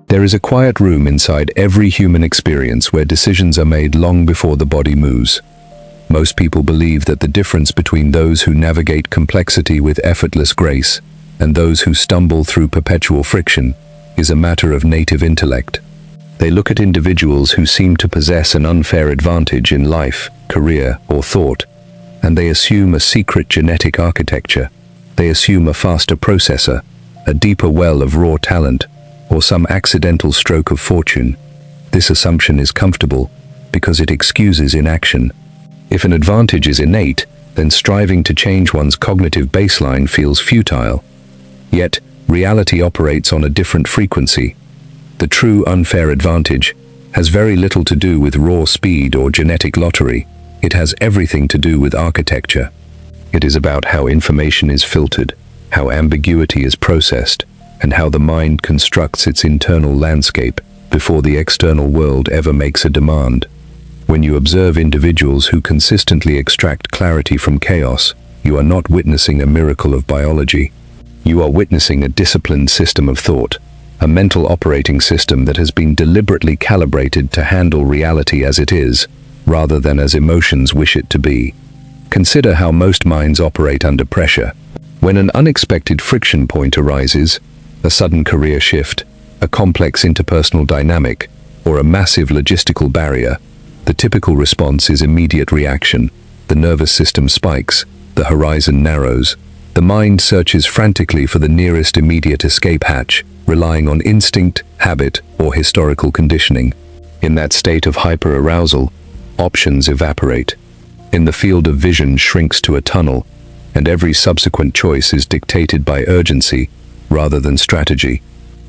There is a quiet room inside every human experience where decisions are made long before the body moves. Most people believe that the difference between those who navigate complexity with effortless grace and those who stumble through perpetual friction is a matter of native intellect. They look at individuals who seem to possess an unfair advantage in life, career, or thought, and they assume a secret genetic architecture. They assume a faster processor, a deeper well of raw talent, or some accidental stroke of fortune. This assumption is comfortable because it excuses inaction. If an advantage is innate, then striving to change one's cognitive baseline feels futile. Yet, reality operates on a different frequency. The true unfair advantage has very little to do with raw speed or genetic lottery. It has everything to do with architecture. It is about how information is filtered, how ambiguity is processed, and how the mind constructs its internal landscape before the external world ever makes a demand. When you observe individuals who consistently extract clarity from chaos, you are not witnessing a miracle of biology. You are witnessing a disciplined system of thought, a mental operating system that has been deliberately calibrated to handle reality as it is, rather than as emotions wish it to be. Consider how most minds operate under pressure. When an unexpected friction point arises, a sudden career shift, a complex interpersonal dynamic, or a massive logistical barrier, the typical response is immediate reaction. The nervous system spikes, the horizon narrows. The mind searches frantically for the nearest immediate escape hatch, relying on instinct, habit, or historical conditioning. In that state of hyper-arousal, options evaporate. In the field of vision shrinks to a tunnel, and every subsequent choice is dictated by urgency rather than strategy.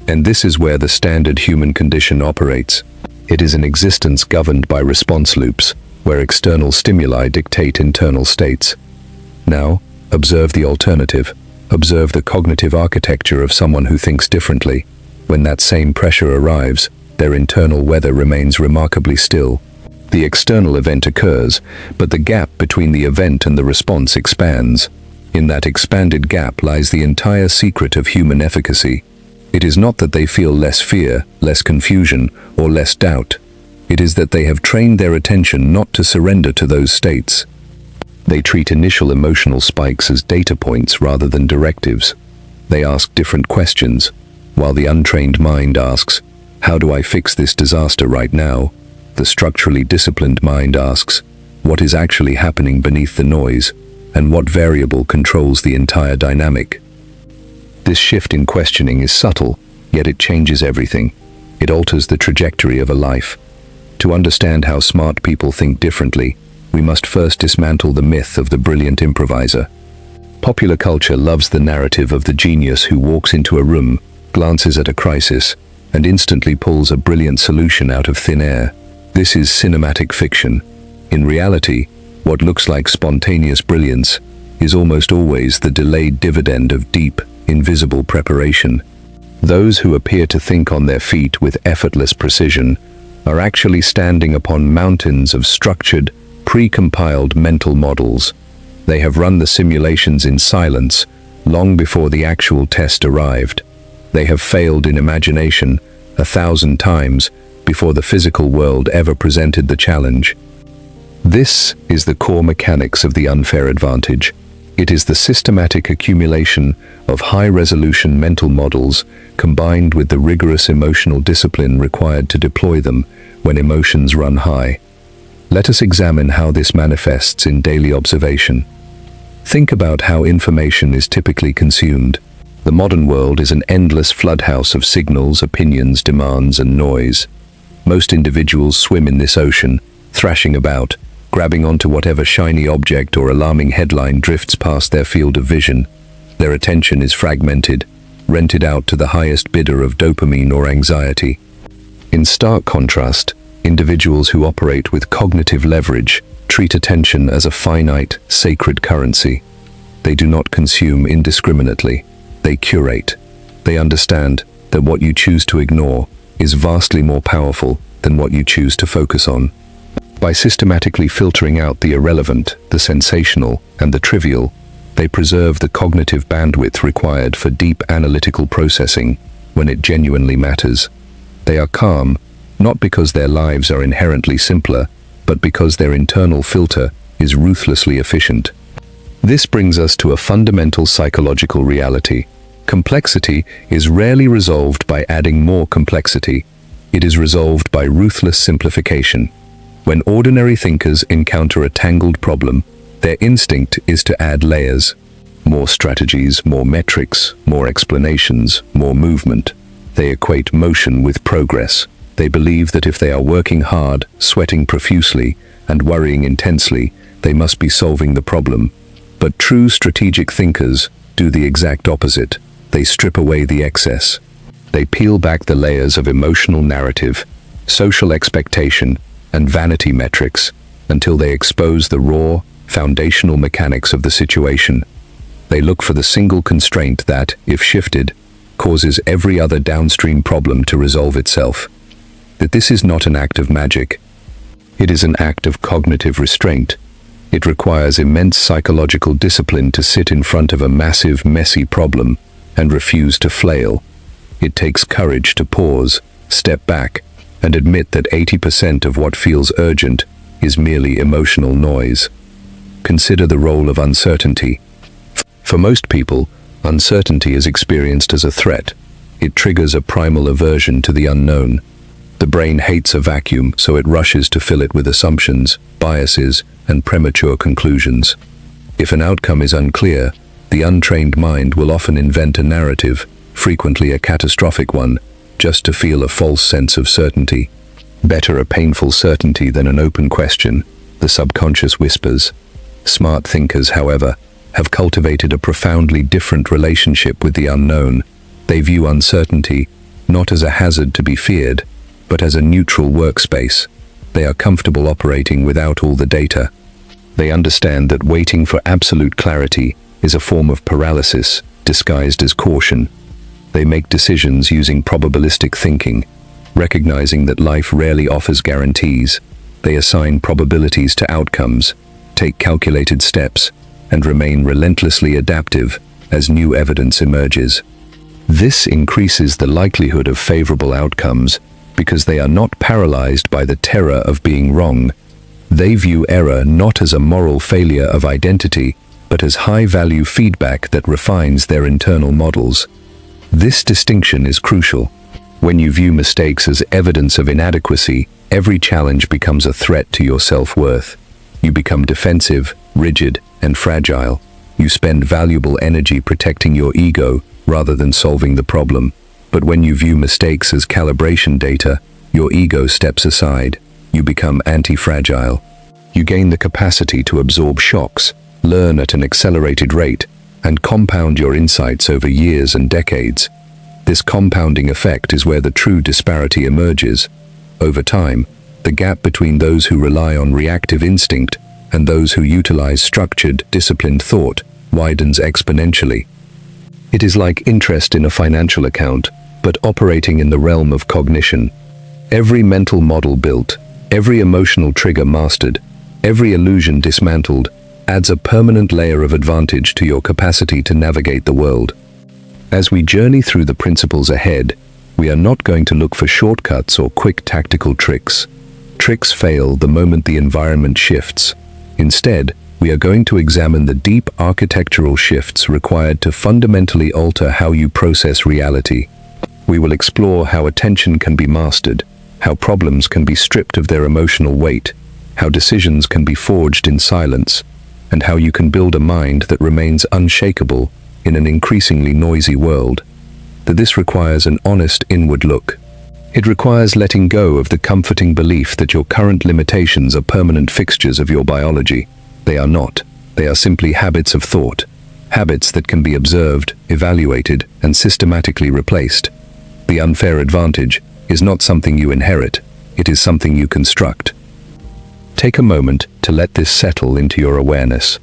And this is where the standard human condition operates. It is an existence governed by response loops, where external stimuli dictate internal states. Now, observe the alternative. Observe the cognitive architecture of someone who thinks differently. When that same pressure arrives, their internal weather remains remarkably still. The external event occurs, but the gap between the event and the response expands. In that expanded gap lies the entire secret of human efficacy. It is not that they feel less fear, less confusion, or less doubt. It is that they have trained their attention not to surrender to those states. They treat initial emotional spikes as data points rather than directives. They ask different questions, while the untrained mind asks, "How do I fix this disaster right now?" The structurally disciplined mind asks, "What is actually happening beneath the noise, and what variable controls the entire dynamic?" This shift in questioning is subtle, yet it changes everything. It alters the trajectory of a life. To understand how smart people think differently, we must first dismantle the myth of the brilliant improviser. Popular culture loves the narrative of the genius who walks into a room, glances at a crisis, and instantly pulls a brilliant solution out of thin air. This is cinematic fiction. In reality, what looks like spontaneous brilliance is almost always the delayed dividend of deep, invisible preparation. Those who appear to think on their feet with effortless precision are actually standing upon mountains of structured, pre-compiled mental models. They have run the simulations in silence long before the actual test arrived. They have failed in imagination 1,000 times before the physical world ever presented the challenge. This is the core mechanics of the unfair advantage. It is the systematic accumulation of high-resolution mental models combined with the rigorous emotional discipline required to deploy them when emotions run high. Let us examine how this manifests in daily observation. Think about how information is typically consumed. The modern world is an endless floodhouse of signals, opinions, demands, and noise. Most individuals swim in this ocean, thrashing about, grabbing onto whatever shiny object or alarming headline drifts past their field of vision. Their attention is fragmented, rented out to the highest bidder of dopamine or anxiety. In stark contrast, individuals who operate with cognitive leverage treat attention as a finite, sacred currency. They do not consume indiscriminately. They curate. They understand that what you choose to ignore is vastly more powerful than what you choose to focus on. By systematically filtering out the irrelevant, the sensational, and the trivial, they preserve the cognitive bandwidth required for deep analytical processing when it genuinely matters. They are calm, not because their lives are inherently simpler, but because their internal filter is ruthlessly efficient. This brings us to a fundamental psychological reality. Complexity is rarely resolved by adding more complexity. It is resolved by ruthless simplification. When ordinary thinkers encounter a tangled problem, their instinct is to add layers. More strategies, more metrics, more explanations, more movement. They equate motion with progress. They believe that if they are working hard, sweating profusely, and worrying intensely, they must be solving the problem. But true strategic thinkers do the exact opposite. They strip away the excess. They peel back the layers of emotional narrative, social expectation, and vanity metrics until they expose the raw, foundational mechanics of the situation. They look for the single constraint that, if shifted, causes every other downstream problem to resolve itself. That this is not an act of magic. It is an act of cognitive restraint. It requires immense psychological discipline to sit in front of a massive, messy problem and refuse to flail. It takes courage to pause, step back, and admit that 80% of what feels urgent is merely emotional noise. Consider the role of uncertainty. For most people, uncertainty is experienced as a threat. It triggers a primal aversion to the unknown. The brain hates a vacuum, so it rushes to fill it with assumptions, biases, and premature conclusions. If an outcome is unclear, the untrained mind will often invent a narrative, frequently a catastrophic one, just to feel a false sense of certainty. Better a painful certainty than an open question, the subconscious whispers. Smart thinkers, however, have cultivated a profoundly different relationship with the unknown. They view uncertainty not as a hazard to be feared, but as a neutral workspace. They are comfortable operating without all the data. They understand that waiting for absolute clarity is a form of paralysis disguised as caution. They make decisions using probabilistic thinking, recognizing that life rarely offers guarantees. They assign probabilities to outcomes, take calculated steps, and remain relentlessly adaptive as new evidence emerges. This increases the likelihood of favorable outcomes because they are not paralyzed by the terror of being wrong. They view error not as a moral failure of identity, but as high-value feedback that refines their internal models. This distinction is crucial. When you view mistakes as evidence of inadequacy, every challenge becomes a threat to your self-worth. You become defensive, rigid, and fragile. You spend valuable energy protecting your ego rather than solving the problem. But when you view mistakes as calibration data, your ego steps aside. You become anti-fragile. You gain the capacity to absorb shocks, learn at an accelerated rate, and compound your insights over years and decades. This compounding effect is where the true disparity emerges. Over time, the gap between those who rely on reactive instinct and those who utilize structured, disciplined thought widens exponentially. It is like interest in a financial account, but operating in the realm of cognition. Every mental model built, every emotional trigger mastered, every illusion dismantled, adds a permanent layer of advantage to your capacity to navigate the world. As we journey through the principles ahead, we are not going to look for shortcuts or quick tactical tricks. Tricks fail the moment the environment shifts. Instead, we are going to examine the deep architectural shifts required to fundamentally alter how you process reality. We will explore how attention can be mastered, how problems can be stripped of their emotional weight, how decisions can be forged in silence, and how you can build a mind that remains unshakable in an increasingly noisy world. That this requires an honest inward look. It requires letting go of the comforting belief that your current limitations are permanent fixtures of your biology. They are not. They are simply habits of thought. Habits that can be observed, evaluated, and systematically replaced. The unfair advantage is not something you inherit. It is something you construct. Take a moment to let this settle into your awareness.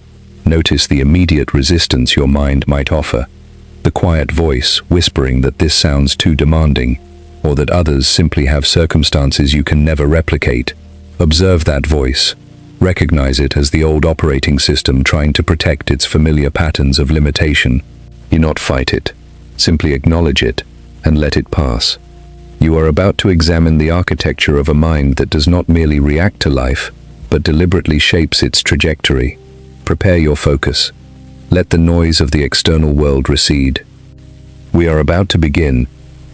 Notice the immediate resistance your mind might offer. The quiet voice whispering that this sounds too demanding, or that others simply have circumstances you can never replicate. Observe that voice. Recognize it as the old operating system trying to protect its familiar patterns of limitation. Do not fight it. Simply acknowledge it and let it pass. You are about to examine the architecture of a mind that does not merely react to life, but deliberately shapes its trajectory. Prepare your focus. Let the noise of the external world recede. We are about to begin.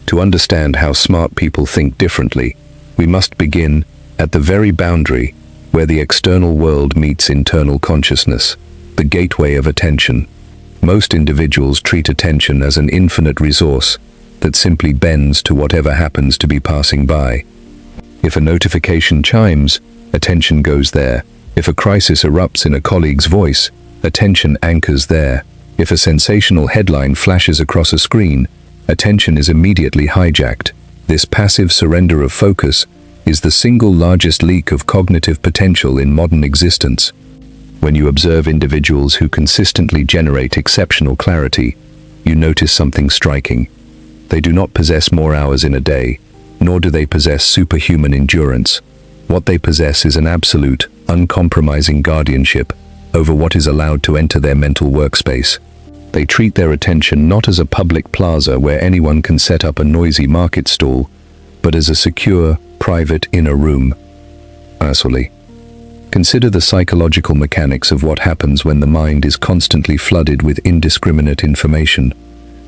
To understand how smart people think differently, we must begin at the very boundary where the external world meets internal consciousness, the gateway of attention. Most individuals treat attention as an infinite resource that simply bends to whatever happens to be passing by. If a notification chimes, attention goes there. If a crisis erupts in a colleague's voice, attention anchors there. If a sensational headline flashes across a screen, attention is immediately hijacked. This passive surrender of focus is the single largest leak of cognitive potential in modern existence. When you observe individuals who consistently generate exceptional clarity, you notice something striking. They do not possess more hours in a day, nor do they possess superhuman endurance. What they possess is an absolute, uncompromising guardianship over what is allowed to enter their mental workspace. They treat their attention not as a public plaza where anyone can set up a noisy market stall, but as a secure, private inner room. Lastly, consider the psychological mechanics of what happens when the mind is constantly flooded with indiscriminate information.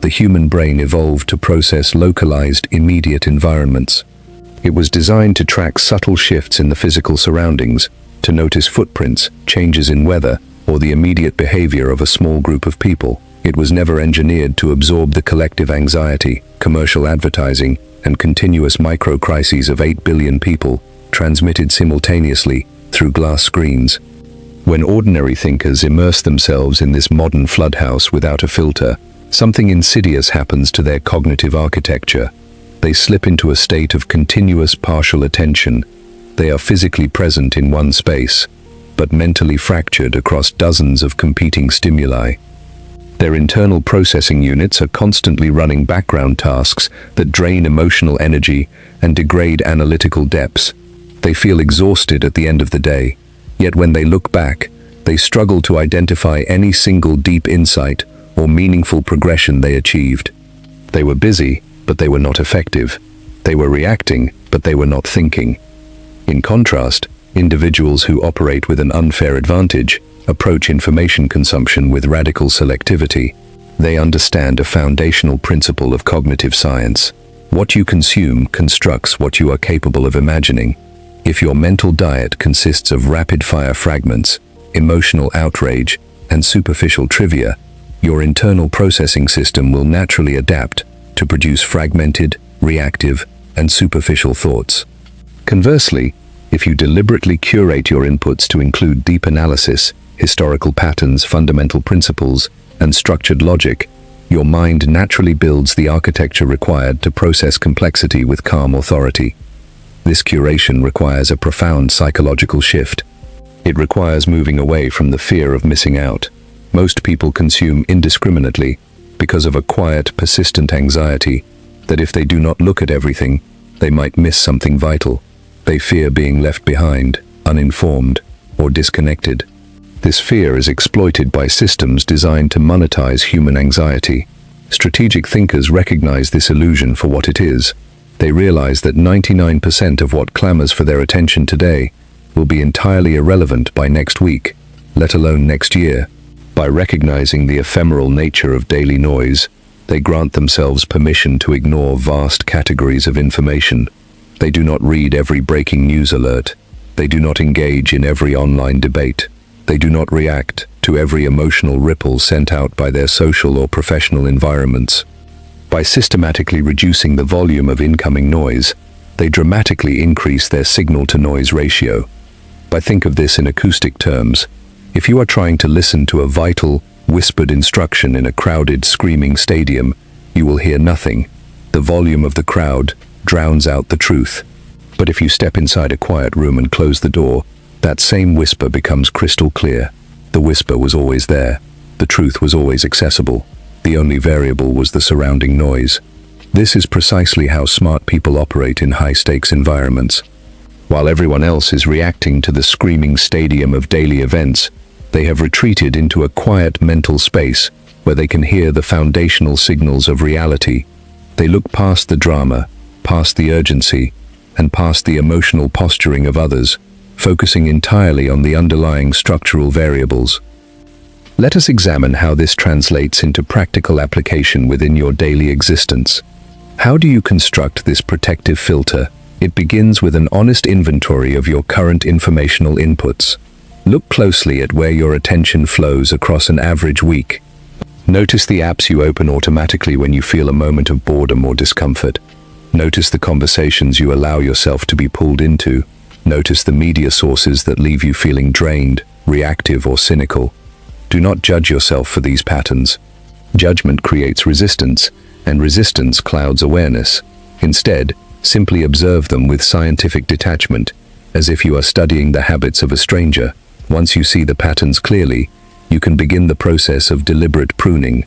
The human brain evolved to process localized, immediate environments. It was designed to track subtle shifts in the physical surroundings, to notice footprints, changes in weather, or the immediate behavior of a small group of people. It was never engineered to absorb the collective anxiety, commercial advertising, and continuous micro-crises of 8 billion people, transmitted simultaneously through glass screens. When ordinary thinkers immerse themselves in this modern floodhouse without a filter, something insidious happens to their cognitive architecture. They slip into a state of continuous partial attention. They are physically present in one space, but mentally fractured across dozens of competing stimuli. Their internal processing units are constantly running background tasks that drain emotional energy and degrade analytical depths. They feel exhausted at the end of the day, yet when they look back, they struggle to identify any single deep insight or meaningful progression they achieved. They were busy, but they were not effective. They were reacting, but they were not thinking. In contrast, individuals who operate with an unfair advantage approach information consumption with radical selectivity. They understand a foundational principle of cognitive science. What you consume constructs what you are capable of imagining. If your mental diet consists of rapid-fire fragments, emotional outrage, and superficial trivia, your internal processing system will naturally adapt to produce fragmented, reactive, and superficial thoughts. Conversely, if you deliberately curate your inputs to include deep analysis, historical patterns, fundamental principles, and structured logic, your mind naturally builds the architecture required to process complexity with calm authority. This curation requires a profound psychological shift. It requires moving away from the fear of missing out. Most people consume indiscriminately because of a quiet, persistent anxiety that if they do not look at everything, they might miss something vital. They fear being left behind, uninformed, or disconnected. This fear is exploited by systems designed to monetize human anxiety. Strategic thinkers recognize this illusion for what it is. They realize that 99% of what clamors for their attention today will be entirely irrelevant by next week, let alone next year. By recognizing the ephemeral nature of daily noise, they grant themselves permission to ignore vast categories of information. They do not read every breaking news alert. They do not engage in every online debate. They do not react to every emotional ripple sent out by their social or professional environments. By systematically reducing the volume of incoming noise, they dramatically increase their signal-to-noise ratio. Think of this in acoustic terms. If you are trying to listen to a vital, whispered instruction in a crowded, screaming stadium, you will hear nothing. The volume of the crowd drowns out the truth. But if you step inside a quiet room and close the door, that same whisper becomes crystal clear. The whisper was always there. The truth was always accessible. The only variable was the surrounding noise. This is precisely how smart people operate in high-stakes environments. While everyone else is reacting to the screaming stadium of daily events, they have retreated into a quiet mental space where they can hear the foundational signals of reality. They look past the drama, past the urgency, and past the emotional posturing of others, focusing entirely on the underlying structural variables. Let us examine how this translates into practical application within your daily existence. How do you construct this protective filter? It begins with an honest inventory of your current informational inputs. Look closely at where your attention flows across an average week. Notice the apps you open automatically when you feel a moment of boredom or discomfort. Notice the conversations you allow yourself to be pulled into. Notice the media sources that leave you feeling drained, reactive, or cynical. Do not judge yourself for these patterns. Judgment creates resistance, and resistance clouds awareness. Instead, simply observe them with scientific detachment, as if you are studying the habits of a stranger. Once you see the patterns clearly, you can begin the process of deliberate pruning.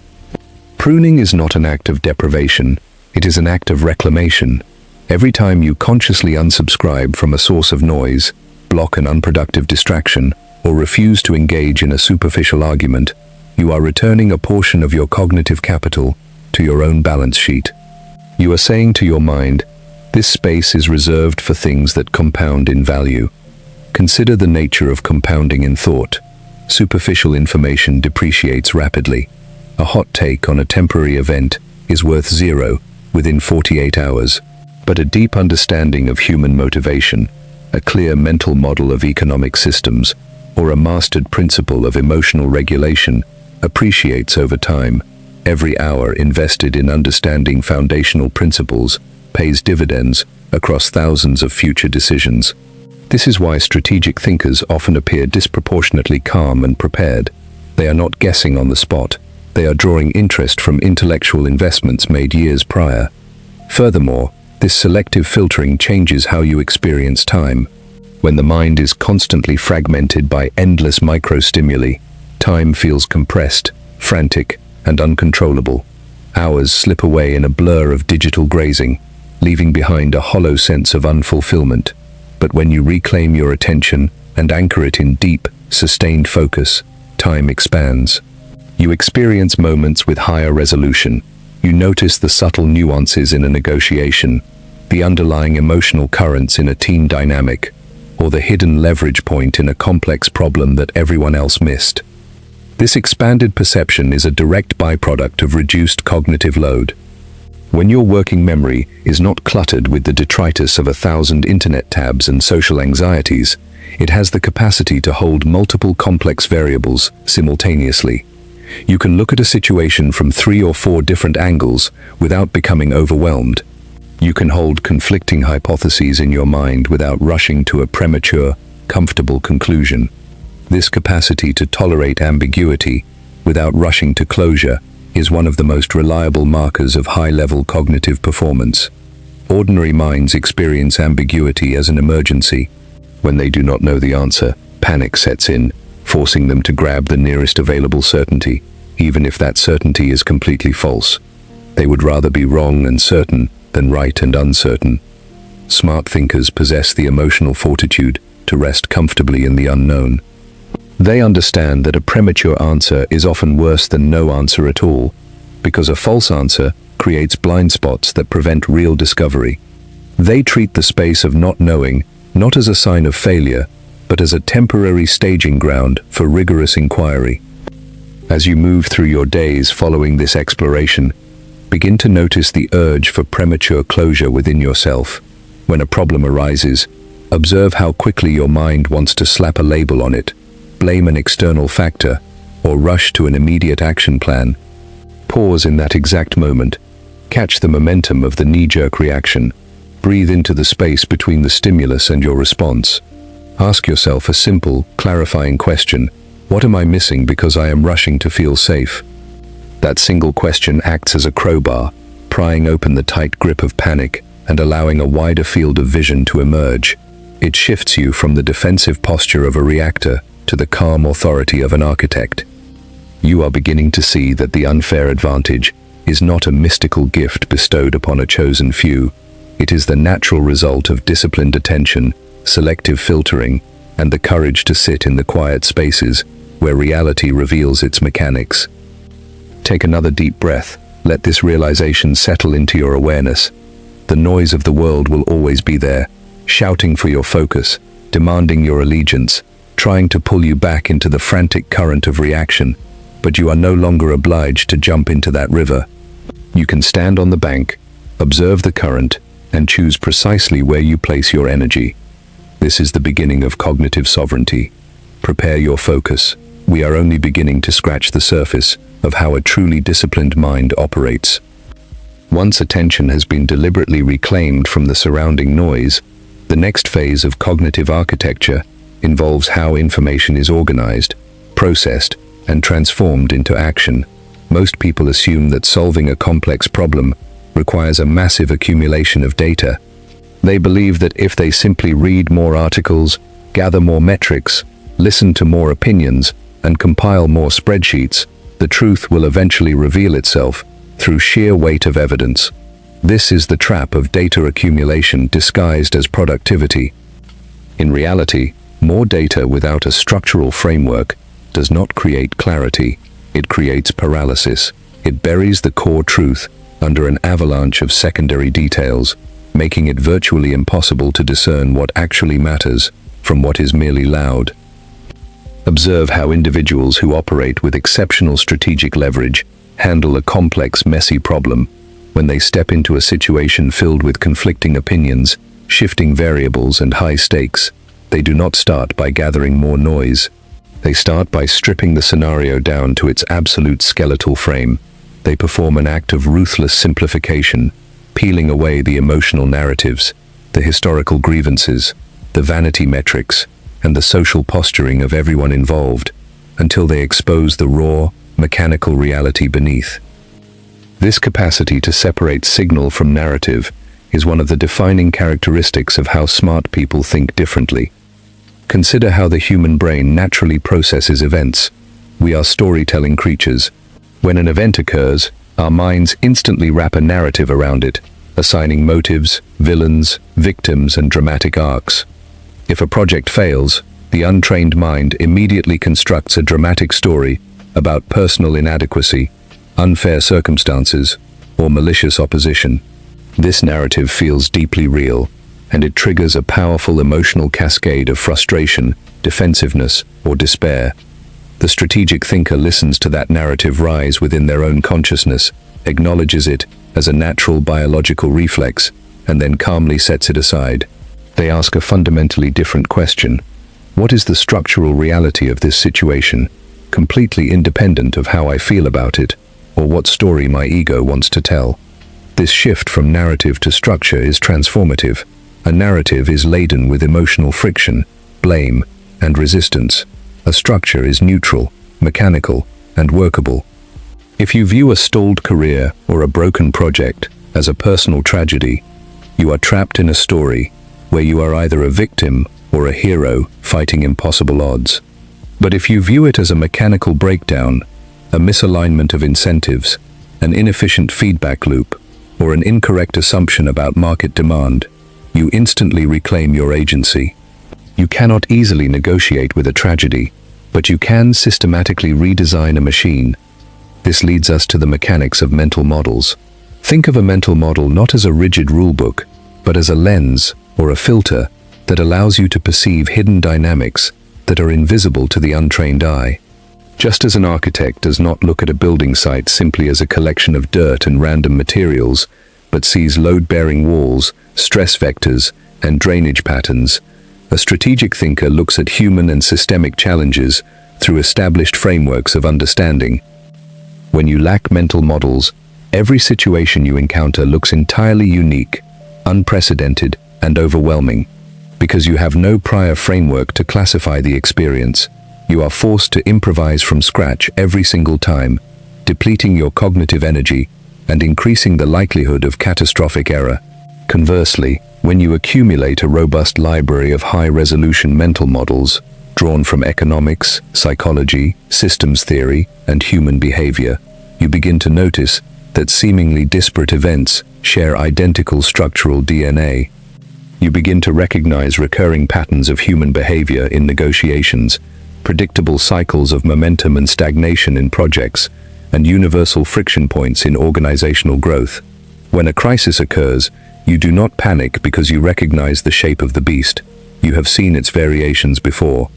Pruning is not an act of deprivation, it is an act of reclamation. Every time you consciously unsubscribe from a source of noise, block an unproductive distraction, or refuse to engage in a superficial argument, you are returning a portion of your cognitive capital to your own balance sheet. You are saying to your mind, this space is reserved for things that compound in value. Consider the nature of compounding in thought. Superficial information depreciates rapidly. A hot take on a temporary event is worth zero within 48 hours. But a deep understanding of human motivation, a clear mental model of economic systems, or a mastered principle of emotional regulation appreciates over time. Every hour invested in understanding foundational principles pays dividends across thousands of future decisions. This is why strategic thinkers often appear disproportionately calm and prepared. They are not guessing on the spot. They are drawing interest from intellectual investments made years prior. Furthermore, this selective filtering changes how you experience time. When the mind is constantly fragmented by endless microstimuli, time feels compressed, frantic, and uncontrollable. Hours slip away in a blur of digital grazing, leaving behind a hollow sense of unfulfillment. But when you reclaim your attention and anchor it in deep, sustained focus, time expands. You experience moments with higher resolution. You notice the subtle nuances in a negotiation, the underlying emotional currents in a team dynamic, or the hidden leverage point in a complex problem that everyone else missed. This expanded perception is a direct byproduct of reduced cognitive load. When your working memory is not cluttered with the detritus of 1,000 internet tabs and social anxieties, it has the capacity to hold multiple complex variables simultaneously. You can look at a situation from 3 or 4 different angles without becoming overwhelmed. You can hold conflicting hypotheses in your mind without rushing to a premature, comfortable conclusion. This capacity to tolerate ambiguity without rushing to closure is one of the most reliable markers of high-level cognitive performance. Ordinary minds experience ambiguity as an emergency. When they do not know the answer, panic sets in, forcing them to grab the nearest available certainty, even if that certainty is completely false. They would rather be wrong and certain than right and uncertain. Smart thinkers possess the emotional fortitude to rest comfortably in the unknown. They understand that a premature answer is often worse than no answer at all, because a false answer creates blind spots that prevent real discovery. They treat the space of not knowing not as a sign of failure, but as a temporary staging ground for rigorous inquiry. As you move through your days following this exploration, begin to notice the urge for premature closure within yourself. When a problem arises, observe how quickly your mind wants to slap a label on it, blame an external factor, or rush to an immediate action plan. Pause in that exact moment. Catch the momentum of the knee-jerk reaction. Breathe into the space between the stimulus and your response. Ask yourself a simple, clarifying question. What am I missing because I am rushing to feel safe? That single question acts as a crowbar, prying open the tight grip of panic and allowing a wider field of vision to emerge. It shifts you from the defensive posture of a reactor to the calm authority of an architect. You are beginning to see that the unfair advantage is not a mystical gift bestowed upon a chosen few. It is the natural result of disciplined attention, selective filtering, and the courage to sit in the quiet spaces where reality reveals its mechanics. Take another deep breath. Let this realization settle into your awareness. The noise of the world will always be there, shouting for your focus, demanding your allegiance, trying to pull you back into the frantic current of reaction, but you are no longer obliged to jump into that river. You can stand on the bank, observe the current, and choose precisely where you place your energy. This is the beginning of cognitive sovereignty. Prepare your focus. We are only beginning to scratch the surface of how a truly disciplined mind operates. Once attention has been deliberately reclaimed from the surrounding noise, the next phase of cognitive architecture involves how information is organized, processed, and transformed into action. Most people assume that solving a complex problem requires a massive accumulation of data. They believe that if they simply read more articles, gather more metrics, listen to more opinions, and compile more spreadsheets, the truth will eventually reveal itself through sheer weight of evidence. This is the trap of data accumulation disguised as productivity. In reality, more data without a structural framework does not create clarity. It creates paralysis. It buries the core truth under an avalanche of secondary details, making it virtually impossible to discern what actually matters from what is merely loud. Observe how individuals who operate with exceptional strategic leverage handle a complex, messy problem. When they step into a situation filled with conflicting opinions, shifting variables, and high stakes, they do not start by gathering more noise. They start by stripping the scenario down to its absolute skeletal frame. They perform an act of ruthless simplification, peeling away the emotional narratives, the historical grievances, the vanity metrics, and the social posturing of everyone involved, until they expose the raw, mechanical reality beneath. This capacity to separate signal from narrative is one of the defining characteristics of how smart people think differently. Consider how the human brain naturally processes events. We are storytelling creatures. When an event occurs, our minds instantly wrap a narrative around it, assigning motives, villains, victims, and dramatic arcs. If a project fails, the untrained mind immediately constructs a dramatic story about personal inadequacy, unfair circumstances, or malicious opposition. This narrative feels deeply real, and it triggers a powerful emotional cascade of frustration, defensiveness, or despair. The strategic thinker listens to that narrative rise within their own consciousness, acknowledges it as a natural biological reflex, and then calmly sets it aside. They ask a fundamentally different question. What is the structural reality of this situation, completely independent of how I feel about it, or what story my ego wants to tell? This shift from narrative to structure is transformative. A narrative is laden with emotional friction, blame, and resistance. A structure is neutral, mechanical, and workable. If you view a stalled career or a broken project as a personal tragedy, you are trapped in a story where you are either a victim or a hero fighting impossible odds. But if you view it as a mechanical breakdown, a misalignment of incentives, an inefficient feedback loop, or an incorrect assumption about market demand, you instantly reclaim your agency. You cannot easily negotiate with a tragedy, but you can systematically redesign a machine. This leads us to the mechanics of mental models. Think of a mental model not as a rigid rulebook, but as a lens or a filter that allows you to perceive hidden dynamics that are invisible to the untrained eye. Just as an architect does not look at a building site simply as a collection of dirt and random materials, but sees load-bearing walls, stress vectors, and drainage patterns, a strategic thinker looks at human and systemic challenges through established frameworks of understanding. When you lack mental models, every situation you encounter looks entirely unique, unprecedented, and overwhelming. Because you have no prior framework to classify the experience, you are forced to improvise from scratch every single time, depleting your cognitive energy and increasing the likelihood of catastrophic error. Conversely, when you accumulate a robust library of high-resolution mental models, drawn from economics, psychology, systems theory, and human behavior, you begin to notice that seemingly disparate events share identical structural DNA. You begin to recognize recurring patterns of human behavior in negotiations, predictable cycles of momentum and stagnation in projects, and universal friction points in organizational growth. When a crisis occurs, You do not panic because you recognize the shape of the beast. You have seen its variations before.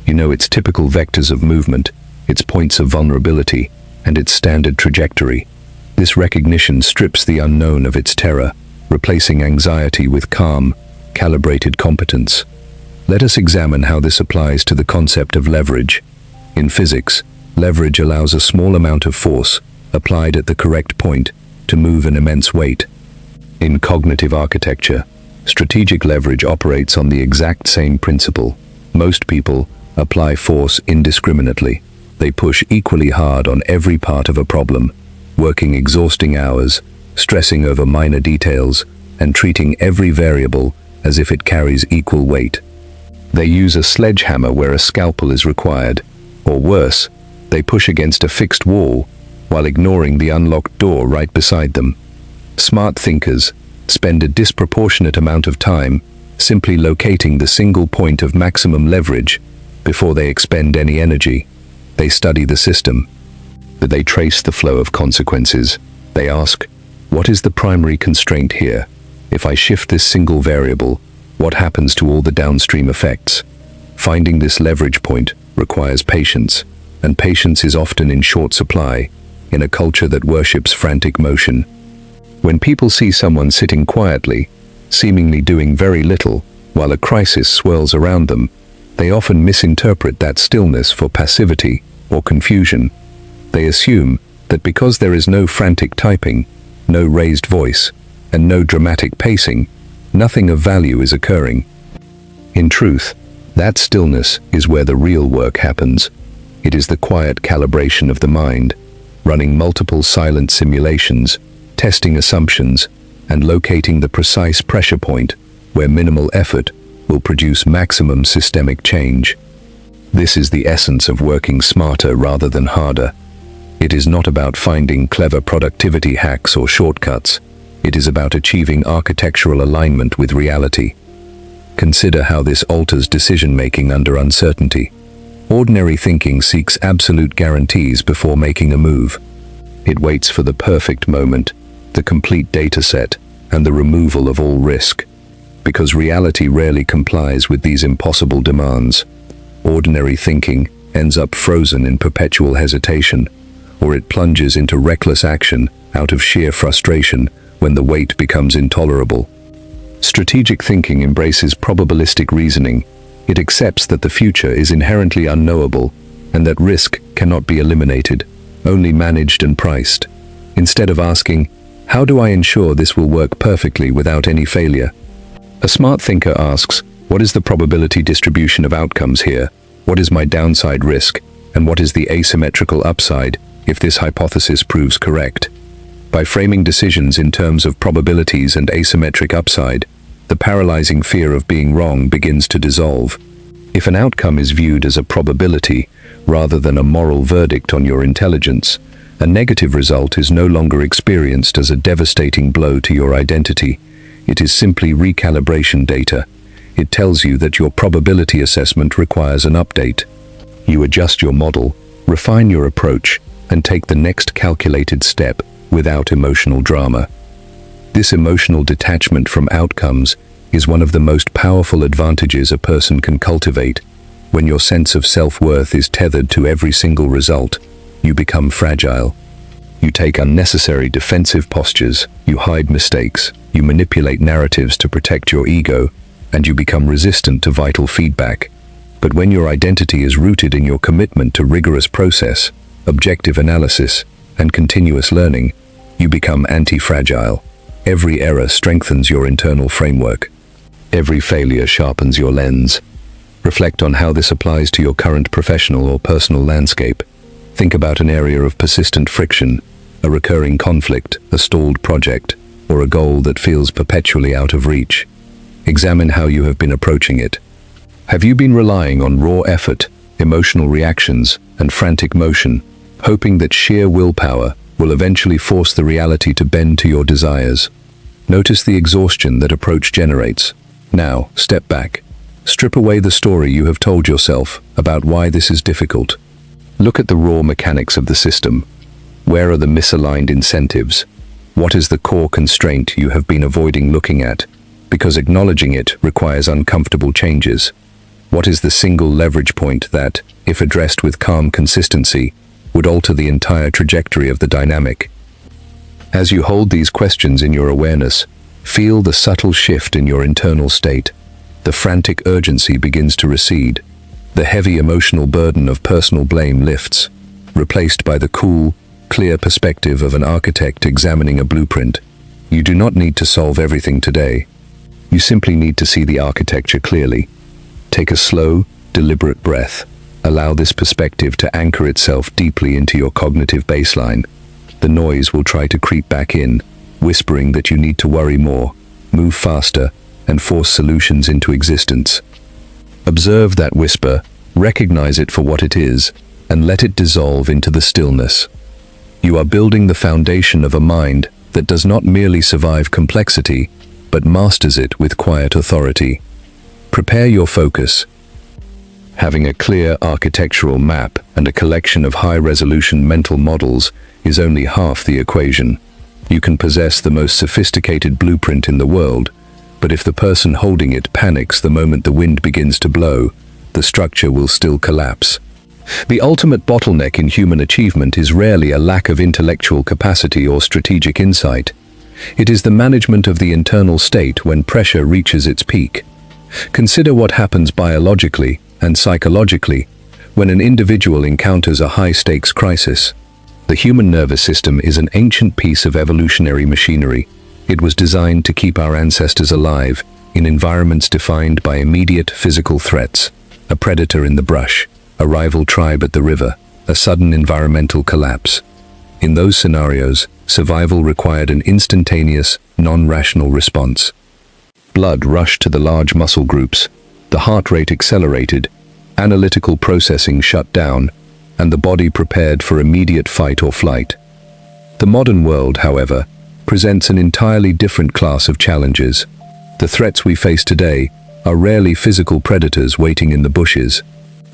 You know its typical vectors of movement, its points of vulnerability, and its standard trajectory. This recognition strips the unknown of its terror, replacing anxiety with calm, calibrated competence. Let us examine how this applies to the concept of leverage. In physics, leverage allows a small amount of force, applied at the correct point, to move an immense weight. In cognitive architecture, strategic leverage operates on the exact same principle. Most people apply force indiscriminately. They push equally hard on every part of a problem, working exhausting hours, stressing over minor details, and treating every variable as if it carries equal weight. They use a sledgehammer where a scalpel is required, or worse, they push against a fixed wall while ignoring the unlocked door right beside them. Smart thinkers spend a disproportionate amount of time simply locating the single point of maximum leverage before they expend any energy. They study the system. They trace the flow of consequences. They ask, what is the primary constraint here? If I shift this single variable, what happens to all the downstream effects? Finding this leverage point requires patience, and patience is often in short supply in a culture that worships frantic motion. When people see someone sitting quietly, seemingly doing very little, while a crisis swirls around them, they often misinterpret that stillness for passivity or confusion. They assume that because there is no frantic typing, no raised voice, and no dramatic pacing, nothing of value is occurring. In truth, that stillness is where the real work happens. It is the quiet calibration of the mind, running multiple silent simulations, testing assumptions, and locating the precise pressure point where minimal effort will produce maximum systemic change. This is the essence of working smarter rather than harder. It is not about finding clever productivity hacks or shortcuts. It is about achieving architectural alignment with reality. Consider how this alters decision-making under uncertainty. Ordinary thinking seeks absolute guarantees before making a move. It waits for the perfect moment, the complete data set, and the removal of all risk. Because reality rarely complies with these impossible demands, ordinary thinking ends up frozen in perpetual hesitation, or it plunges into reckless action out of sheer frustration when the weight becomes intolerable. Strategic thinking embraces probabilistic reasoning. It accepts that the future is inherently unknowable and that risk cannot be eliminated, only managed and priced. Instead of asking, how do I ensure this will work perfectly without any failure? A smart thinker asks, what is the probability distribution of outcomes here? What is my downside risk? And what is the asymmetrical upside if this hypothesis proves correct? By framing decisions in terms of probabilities and asymmetric upside, the paralyzing fear of being wrong begins to dissolve. If an outcome is viewed as a probability rather than a moral verdict on your intelligence, a negative result is no longer experienced as a devastating blow to your identity. It is simply recalibration data. It tells you that your probability assessment requires an update. You adjust your model, refine your approach, and take the next calculated step without emotional drama. This emotional detachment from outcomes is one of the most powerful advantages a person can cultivate. When your sense of self-worth is tethered to every single result, you become fragile. You take unnecessary defensive postures, you hide mistakes, you manipulate narratives to protect your ego, and you become resistant to vital feedback. But when your identity is rooted in your commitment to rigorous process, objective analysis, and continuous learning, you become anti-fragile. Every error strengthens your internal framework. Every failure sharpens your lens. Reflect on how this applies to your current professional or personal landscape. Think about an area of persistent friction, a recurring conflict, a stalled project, or a goal that feels perpetually out of reach. Examine how you have been approaching it. Have you been relying on raw effort, emotional reactions, and frantic motion, hoping that sheer willpower will eventually force the reality to bend to your desires? Notice the exhaustion that approach generates. Now, step back. Strip away the story you have told yourself about why this is difficult. Look at the raw mechanics of the system. Where are the misaligned incentives? What is the core constraint you have been avoiding looking at, because acknowledging it requires uncomfortable changes? What is the single leverage point that, if addressed with calm consistency, would alter the entire trajectory of the dynamic? As you hold these questions in your awareness, feel the subtle shift in your internal state. The frantic urgency begins to recede. The heavy emotional burden of personal blame lifts, replaced by the cool, clear perspective of an architect examining a blueprint. You do not need to solve everything today. You simply need to see the architecture clearly. Take a slow, deliberate breath. Allow this perspective to anchor itself deeply into your cognitive baseline. The noise will try to creep back in, whispering that you need to worry more, move faster, and force solutions into existence. Observe that whisper, recognize it for what it is, and let it dissolve into the stillness. You are building the foundation of a mind that does not merely survive complexity, but masters it with quiet authority. Prepare your focus. Having a clear architectural map and a collection of high-resolution mental models is only half the equation. You can possess the most sophisticated blueprint in the world, but if the person holding it panics the moment the wind begins to blow, the structure will still collapse. The ultimate bottleneck in human achievement is rarely a lack of intellectual capacity or strategic insight. It is the management of the internal state when pressure reaches its peak. Consider what happens biologically and psychologically when an individual encounters a high-stakes crisis. The human nervous system is an ancient piece of evolutionary machinery. It was designed to keep our ancestors alive in environments defined by immediate physical threats: a predator in the brush, a rival tribe at the river, a sudden environmental collapse. In those scenarios, survival required an instantaneous, non-rational response. Blood rushed to the large muscle groups, the heart rate accelerated, analytical processing shut down, and the body prepared for immediate fight or flight. The modern world, however, presents an entirely different class of challenges. The threats we face today are rarely physical predators waiting in the bushes.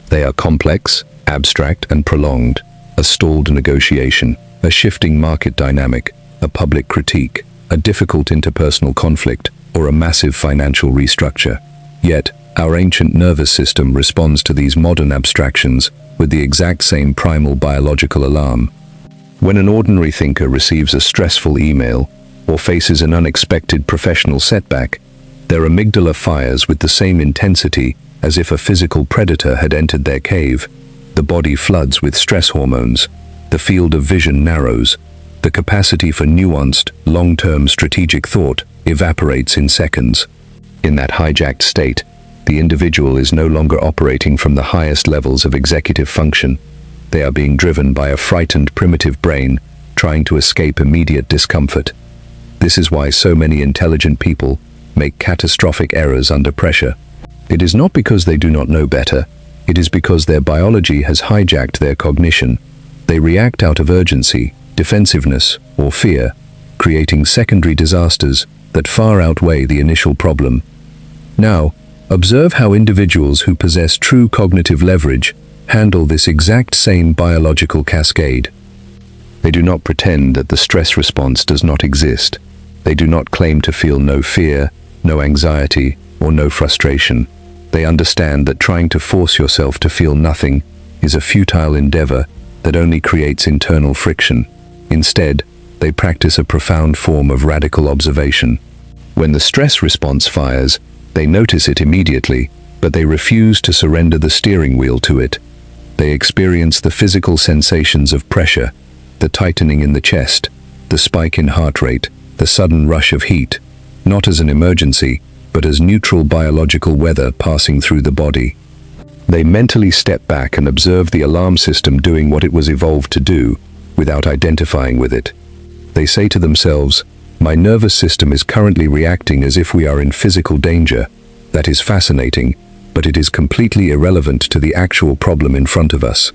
They are complex, abstract, and prolonged: a stalled negotiation, a shifting market dynamic, a public critique, a difficult interpersonal conflict, or a massive financial restructure. Yet, our ancient nervous system responds to these modern abstractions with the exact same primal biological alarm. When an ordinary thinker receives a stressful email or faces an unexpected professional setback, their amygdala fires with the same intensity as if a physical predator had entered their cave. The body floods with stress hormones. The field of vision narrows. The capacity for nuanced, long-term strategic thought evaporates in seconds. In that hijacked state, the individual is no longer operating from the highest levels of executive function. They are being driven by a frightened primitive brain trying to escape immediate discomfort. This is why so many intelligent people make catastrophic errors under pressure. It is not because they do not know better. It is because their biology has hijacked their cognition. They react out of urgency, defensiveness, or fear, creating secondary disasters that far outweigh the initial problem. Now, observe how individuals who possess true cognitive leverage handle this exact same biological cascade. They do not pretend that the stress response does not exist. They do not claim to feel no fear, no anxiety, or no frustration. They understand that trying to force yourself to feel nothing is a futile endeavor that only creates internal friction. Instead, they practice a profound form of radical observation. When the stress response fires, they notice it immediately, but they refuse to surrender the steering wheel to it. They experience the physical sensations of pressure, the tightening in the chest, the spike in heart rate, the sudden rush of heat, not as an emergency, but as neutral biological weather passing through the body. They mentally step back and observe the alarm system doing what it was evolved to do, without identifying with it. They say to themselves, "My nervous system is currently reacting as if we are in physical danger." That is fascinating, but it is completely irrelevant to the actual problem in front of us.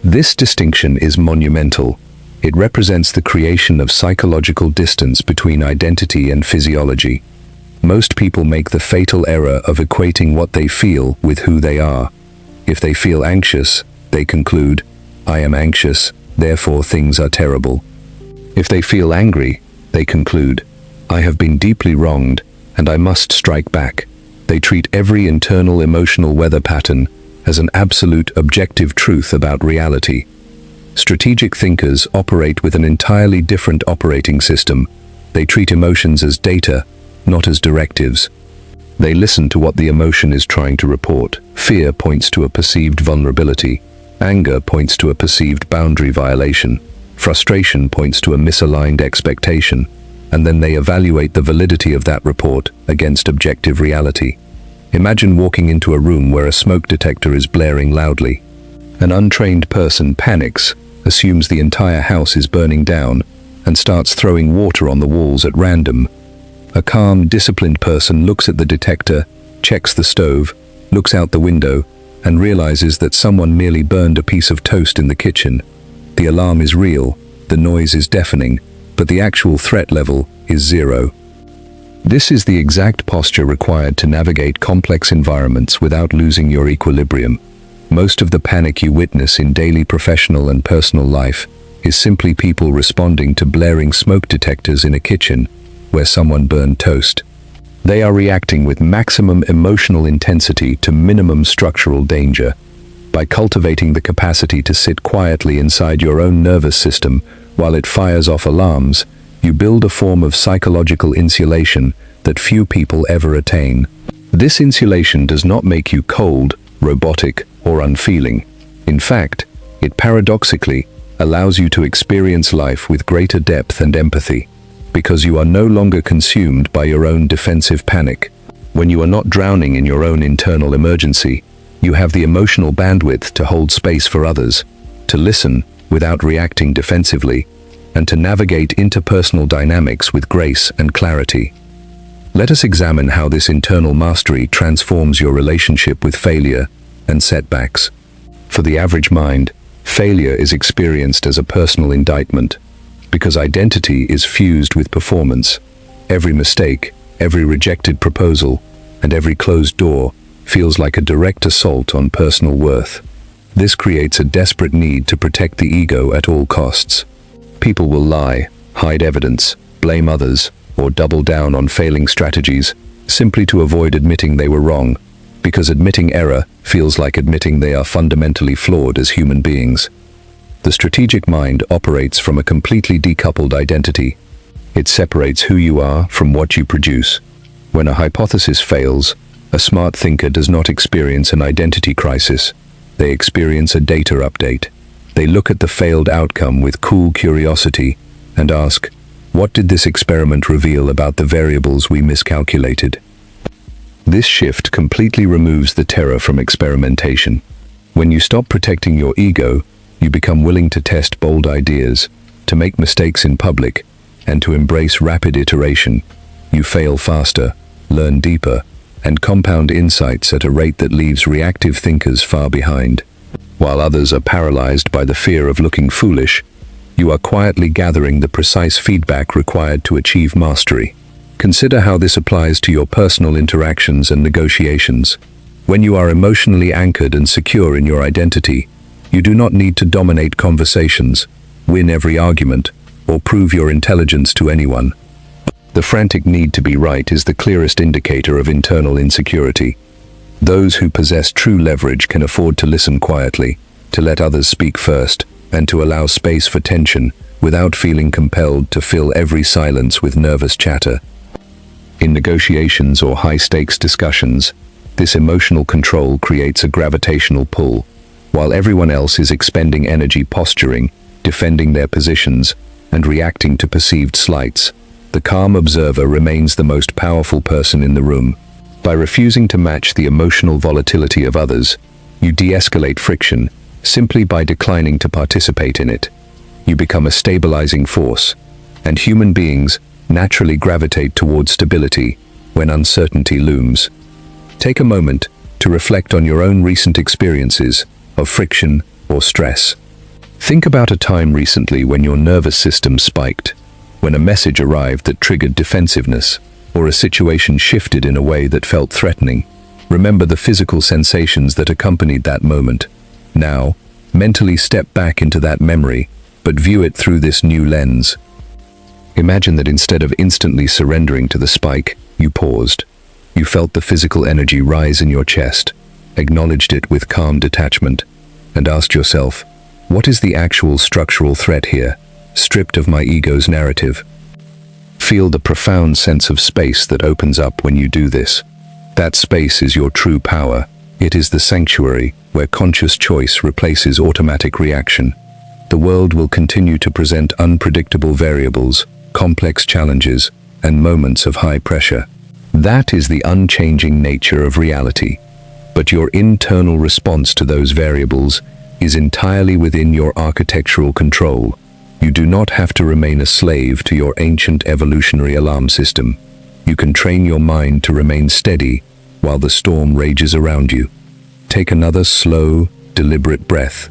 This distinction is monumental. It represents the creation of psychological distance between identity and physiology. Most people make the fatal error of equating what they feel with who they are. If they feel anxious, they conclude, "I am anxious, therefore things are terrible." If they feel angry, They conclude, "I have been deeply wronged, and I must strike back." They treat every internal emotional weather pattern as an absolute objective truth about reality. Strategic thinkers operate with an entirely different operating system. They treat emotions as data, not as directives. They listen to what the emotion is trying to report. Fear points to a perceived vulnerability. Anger points to a perceived boundary violation. Frustration points to a misaligned expectation. And then they evaluate the validity of that report against objective reality. Imagine walking into a room where a smoke detector is blaring loudly. An untrained person panics, assumes the entire house is burning down, and starts throwing water on the walls at random. A calm, disciplined person looks at the detector, checks the stove, looks out the window, and realizes that someone merely burned a piece of toast in the kitchen. The alarm is real, the noise is deafening, but the actual threat level is zero. This is the exact posture required to navigate complex environments without losing your equilibrium. Most of the panic you witness in daily professional and personal life is simply people responding to blaring smoke detectors in a kitchen where someone burned toast. They are reacting with maximum emotional intensity to minimum structural danger. By cultivating the capacity to sit quietly inside your own nervous system while it fires off alarms, you build a form of psychological insulation that few people ever attain. This insulation does not make you cold, robotic, or unfeeling. In fact, it paradoxically allows you to experience life with greater depth and empathy, because you are no longer consumed by your own defensive panic. When you are not drowning in your own internal emergency, you have the emotional bandwidth to hold space for others, to listen without reacting defensively, and to navigate interpersonal dynamics with grace and clarity. Let us examine how this internal mastery transforms your relationship with failure and setbacks. For the average mind, failure is experienced as a personal indictment, because identity is fused with performance. Every mistake, every rejected proposal, and every closed door feels like a direct assault on personal worth. This creates a desperate need to protect the ego at all costs. People will lie, hide evidence, blame others, or double down on failing strategies simply to avoid admitting they were wrong, because admitting error feels like admitting they are fundamentally flawed as human beings. The strategic mind operates from a completely decoupled identity. It separates who you are from what you produce. When a hypothesis fails, a smart thinker does not experience an identity crisis. They experience a data update. They look at the failed outcome with cool curiosity and ask, what did this experiment reveal about the variables we miscalculated? This shift completely removes the terror from experimentation. When you stop protecting your ego, you become willing to test bold ideas, to make mistakes in public, and to embrace rapid iteration. You fail faster, learn deeper, and compound insights at a rate that leaves reactive thinkers far behind. While others are paralyzed by the fear of looking foolish, you are quietly gathering the precise feedback required to achieve mastery. Consider how this applies to your personal interactions and negotiations. When you are emotionally anchored and secure in your identity, you do not need to dominate conversations, win every argument, or prove your intelligence to anyone. The frantic need to be right is the clearest indicator of internal insecurity. Those who possess true leverage can afford to listen quietly, to let others speak first, and to allow space for tension without feeling compelled to fill every silence with nervous chatter. In negotiations or high-stakes discussions, this emotional control creates a gravitational pull. While everyone else is expending energy posturing, defending their positions, and reacting to perceived slights, the calm observer remains the most powerful person in the room. By refusing to match the emotional volatility of others, you de-escalate friction simply by declining to participate in it. You become a stabilizing force, and human beings naturally gravitate towards stability when uncertainty looms. Take a moment to reflect on your own recent experiences of friction or stress. Think about a time recently when your nervous system spiked, when a message arrived that triggered defensiveness, or a situation shifted in a way that felt threatening. Remember the physical sensations that accompanied that moment. Now, mentally step back into that memory, but view it through this new lens. Imagine that instead of instantly surrendering to the spike, you paused. You felt the physical energy rise in your chest, acknowledged it with calm detachment, and asked yourself, what is the actual structural threat here, stripped of my ego's narrative? Feel the profound sense of space that opens up when you do this. That space is your true power. It is the sanctuary where conscious choice replaces automatic reaction. The world will continue to present unpredictable variables, complex challenges, and moments of high pressure. That is the unchanging nature of reality. But your internal response to those variables is entirely within your architectural control. You do not have to remain a slave to your ancient evolutionary alarm system. You can train your mind to remain steady while the storm rages around you. Take another slow, deliberate breath.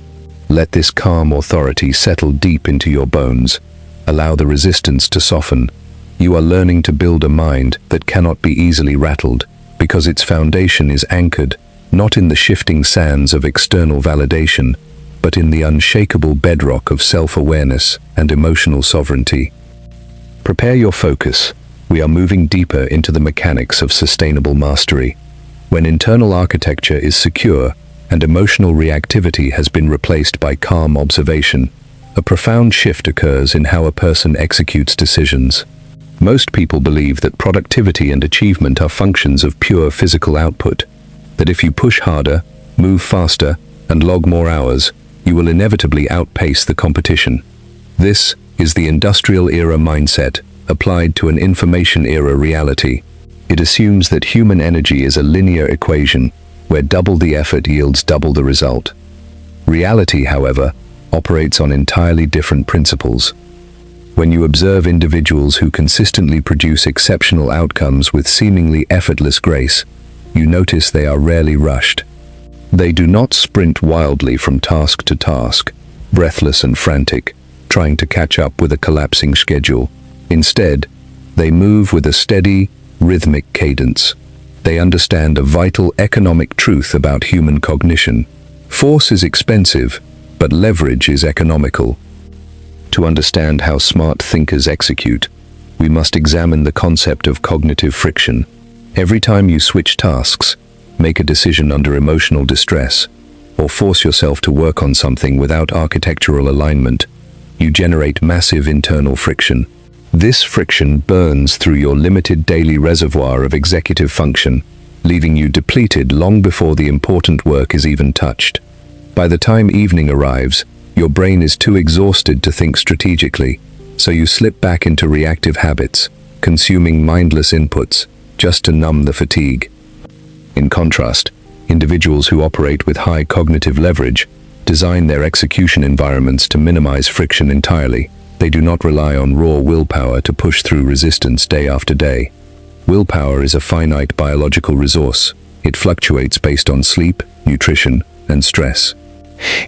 Let this calm authority settle deep into your bones. Allow the resistance to soften. You are learning to build a mind that cannot be easily rattled, because its foundation is anchored not in the shifting sands of external validation, but in the unshakable bedrock of self-awareness and emotional sovereignty. Prepare your focus. We are moving deeper into the mechanics of sustainable mastery. When internal architecture is secure and emotional reactivity has been replaced by calm observation, a profound shift occurs in how a person executes decisions. Most people believe that productivity and achievement are functions of pure physical output, that if you push harder, move faster, and log more hours, you will inevitably outpace the competition. This is the industrial era mindset applied to an information era reality. It assumes that human energy is a linear equation where double the effort yields double the result. Reality, however, operates on entirely different principles. When you observe individuals who consistently produce exceptional outcomes with seemingly effortless grace, you notice they are rarely rushed. They do not sprint wildly from task to task, breathless and frantic, trying to catch up with a collapsing schedule. Instead, they move with a steady, rhythmic cadence. They understand a vital economic truth about human cognition. Force is expensive, but leverage is economical. To understand how smart thinkers execute, we must examine the concept of cognitive friction. Every time you switch tasks, make a decision under emotional distress, or force yourself to work on something without architectural alignment, you generate massive internal friction. This friction burns through your limited daily reservoir of executive function, leaving you depleted long before the important work is even touched. By the time evening arrives, your brain is too exhausted to think strategically, so you slip back into reactive habits, consuming mindless inputs, just to numb the fatigue. In contrast, individuals who operate with high cognitive leverage design their execution environments to minimize friction entirely. They do not rely on raw willpower to push through resistance day after day. Willpower is a finite biological resource. It fluctuates based on sleep, nutrition, and stress.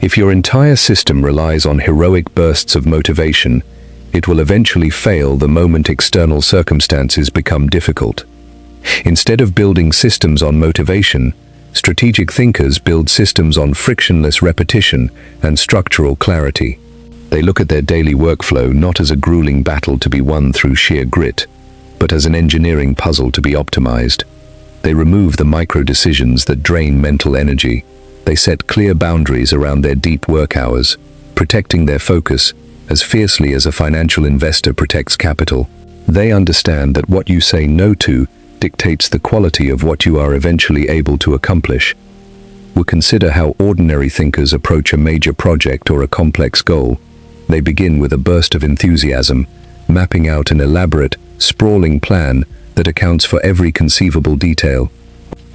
If your entire system relies on heroic bursts of motivation, it will eventually fail the moment external circumstances become difficult. Instead of building systems on motivation, strategic thinkers build systems on frictionless repetition and structural clarity. They look at their daily workflow not as a grueling battle to be won through sheer grit, but as an engineering puzzle to be optimized. They remove the micro-decisions that drain mental energy. They set clear boundaries around their deep work hours, protecting their focus as fiercely as a financial investor protects capital. They understand that what you say no to dictates the quality of what you are eventually able to accomplish. We'll consider how ordinary thinkers approach a major project or a complex goal. They begin with a burst of enthusiasm, mapping out an elaborate, sprawling plan that accounts for every conceivable detail.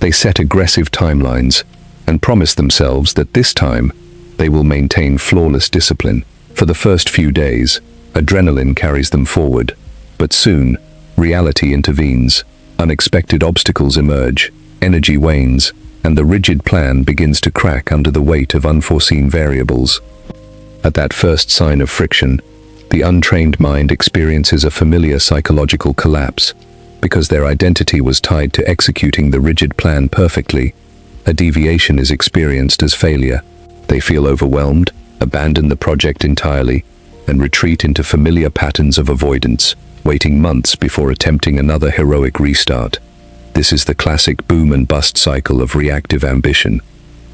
They set aggressive timelines and promise themselves that this time they will maintain flawless discipline. For the first few days, adrenaline carries them forward, but soon, reality intervenes. Unexpected obstacles emerge, energy wanes, and the rigid plan begins to crack under the weight of unforeseen variables. At that first sign of friction, the untrained mind experiences a familiar psychological collapse. Because their identity was tied to executing the rigid plan perfectly, a deviation is experienced as failure. They feel overwhelmed, abandon the project entirely, and retreat into familiar patterns of avoidance. waiting months before attempting another heroic restart. This is the classic boom and bust cycle of reactive ambition.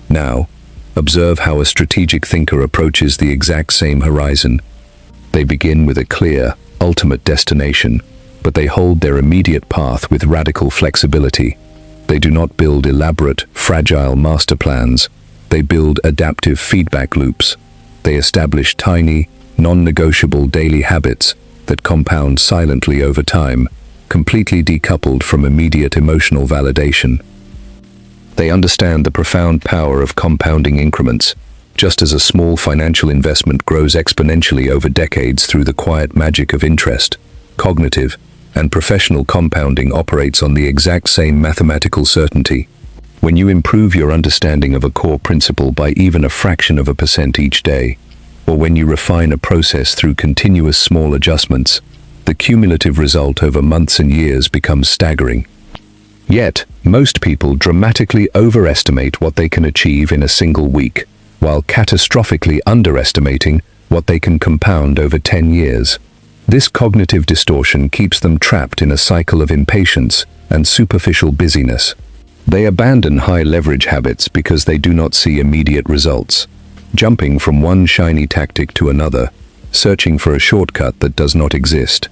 Now, observe how a strategic thinker approaches the exact same horizon. They begin with a clear, ultimate destination, but they hold their immediate path with radical flexibility. They do not build elaborate, fragile master plans. They build adaptive feedback loops. They establish tiny, non-negotiable daily habits that compound silently over time, completely decoupled from immediate emotional validation. They understand the profound power of compounding increments, just as a small financial investment grows exponentially over decades through the quiet magic of interest. Cognitive and professional compounding operates on the exact same mathematical certainty. When you improve your understanding of a core principle by even a fraction of a percent each day, or when you refine a process through continuous small adjustments, the cumulative result over months and years becomes staggering. Yet, most people dramatically overestimate what they can achieve in a single week, while catastrophically underestimating what they can compound over 10 years. This cognitive distortion keeps them trapped in a cycle of impatience and superficial busyness. They abandon high-leverage habits because they do not see immediate results, jumping from one shiny tactic to another, searching for a shortcut that does not exist.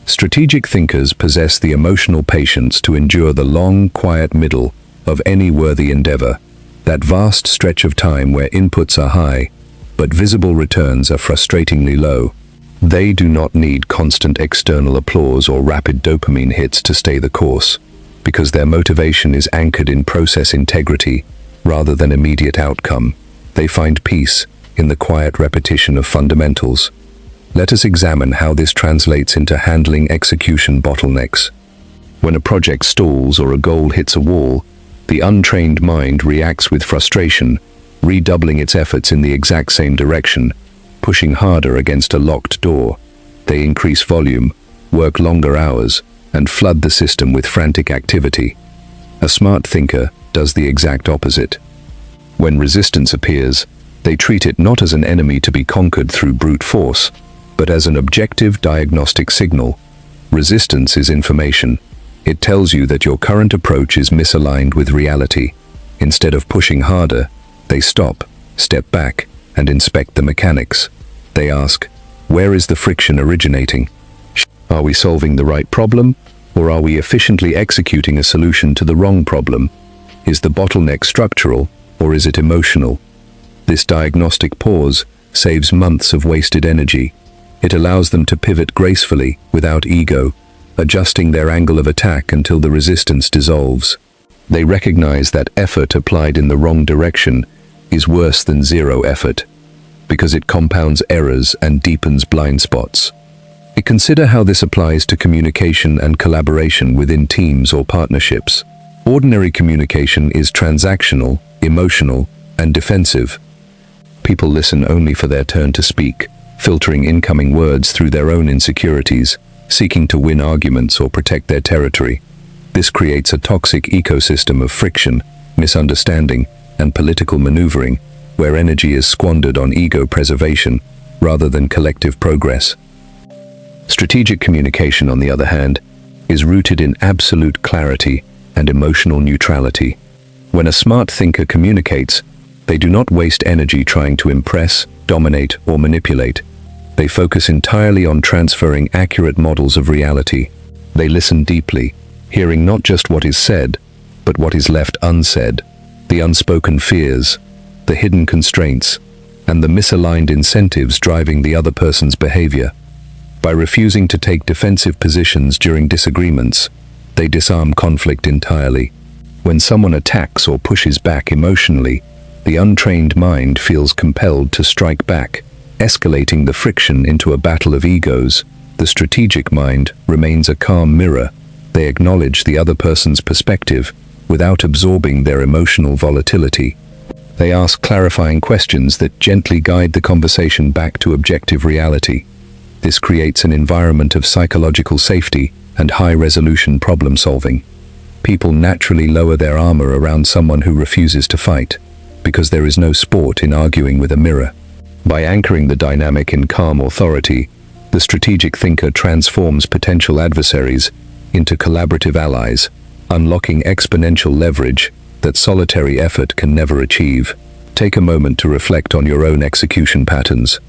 Strategic thinkers possess the emotional patience to endure the long, quiet middle of any worthy endeavor, that vast stretch of time where inputs are high, but visible returns are frustratingly low. They do not need constant external applause or rapid dopamine hits to stay the course, because their motivation is anchored in process integrity rather than immediate outcome. They find peace in the quiet repetition of fundamentals. Let us examine how this translates into handling execution bottlenecks. When a project stalls or a goal hits a wall, the untrained mind reacts with frustration, redoubling its efforts in the exact same direction, pushing harder against a locked door. They increase volume, work longer hours, and flood the system with frantic activity. A smart thinker does the exact opposite. When resistance appears, they treat it not as an enemy to be conquered through brute force, but as an objective diagnostic signal. Resistance is information. It tells you that your current approach is misaligned with reality. Instead of pushing harder, they stop, step back, and inspect the mechanics. They ask, where is the friction originating? Are we solving the right problem, or are we efficiently executing a solution to the wrong problem? Is the bottleneck structural, or is it emotional? This diagnostic pause saves months of wasted energy. It allows them to pivot gracefully, without ego, adjusting their angle of attack until the resistance dissolves. They recognize that effort applied in the wrong direction is worse than zero effort, because it compounds errors and deepens blind spots. Consider how this applies to communication and collaboration within teams or partnerships. Ordinary communication is transactional, emotional, and defensive. People listen only for their turn to speak, filtering incoming words through their own insecurities, seeking to win arguments or protect their territory. This creates a toxic ecosystem of friction, misunderstanding, and political maneuvering, where energy is squandered on ego preservation rather than collective progress. Strategic communication, on the other hand, is rooted in absolute clarity and emotional neutrality. When a smart thinker communicates, they do not waste energy trying to impress, dominate, or manipulate. They focus entirely on transferring accurate models of reality. They listen deeply, hearing not just what is said, but what is left unsaid, the unspoken fears, the hidden constraints, and the misaligned incentives driving the other person's behavior. By refusing to take defensive positions during disagreements, they disarm conflict entirely. When someone attacks or pushes back emotionally, the untrained mind feels compelled to strike back, escalating the friction into a battle of egos. The strategic mind remains a calm mirror. They acknowledge the other person's perspective without absorbing their emotional volatility. They ask clarifying questions that gently guide the conversation back to objective reality. This creates an environment of psychological safety and high-resolution problem-solving. People naturally lower their armor around someone who refuses to fight, because there is no sport in arguing with a mirror. By anchoring the dynamic in calm authority, The strategic thinker transforms potential adversaries into collaborative allies, unlocking exponential leverage that solitary effort can never achieve. Take a moment to reflect on your own execution patterns.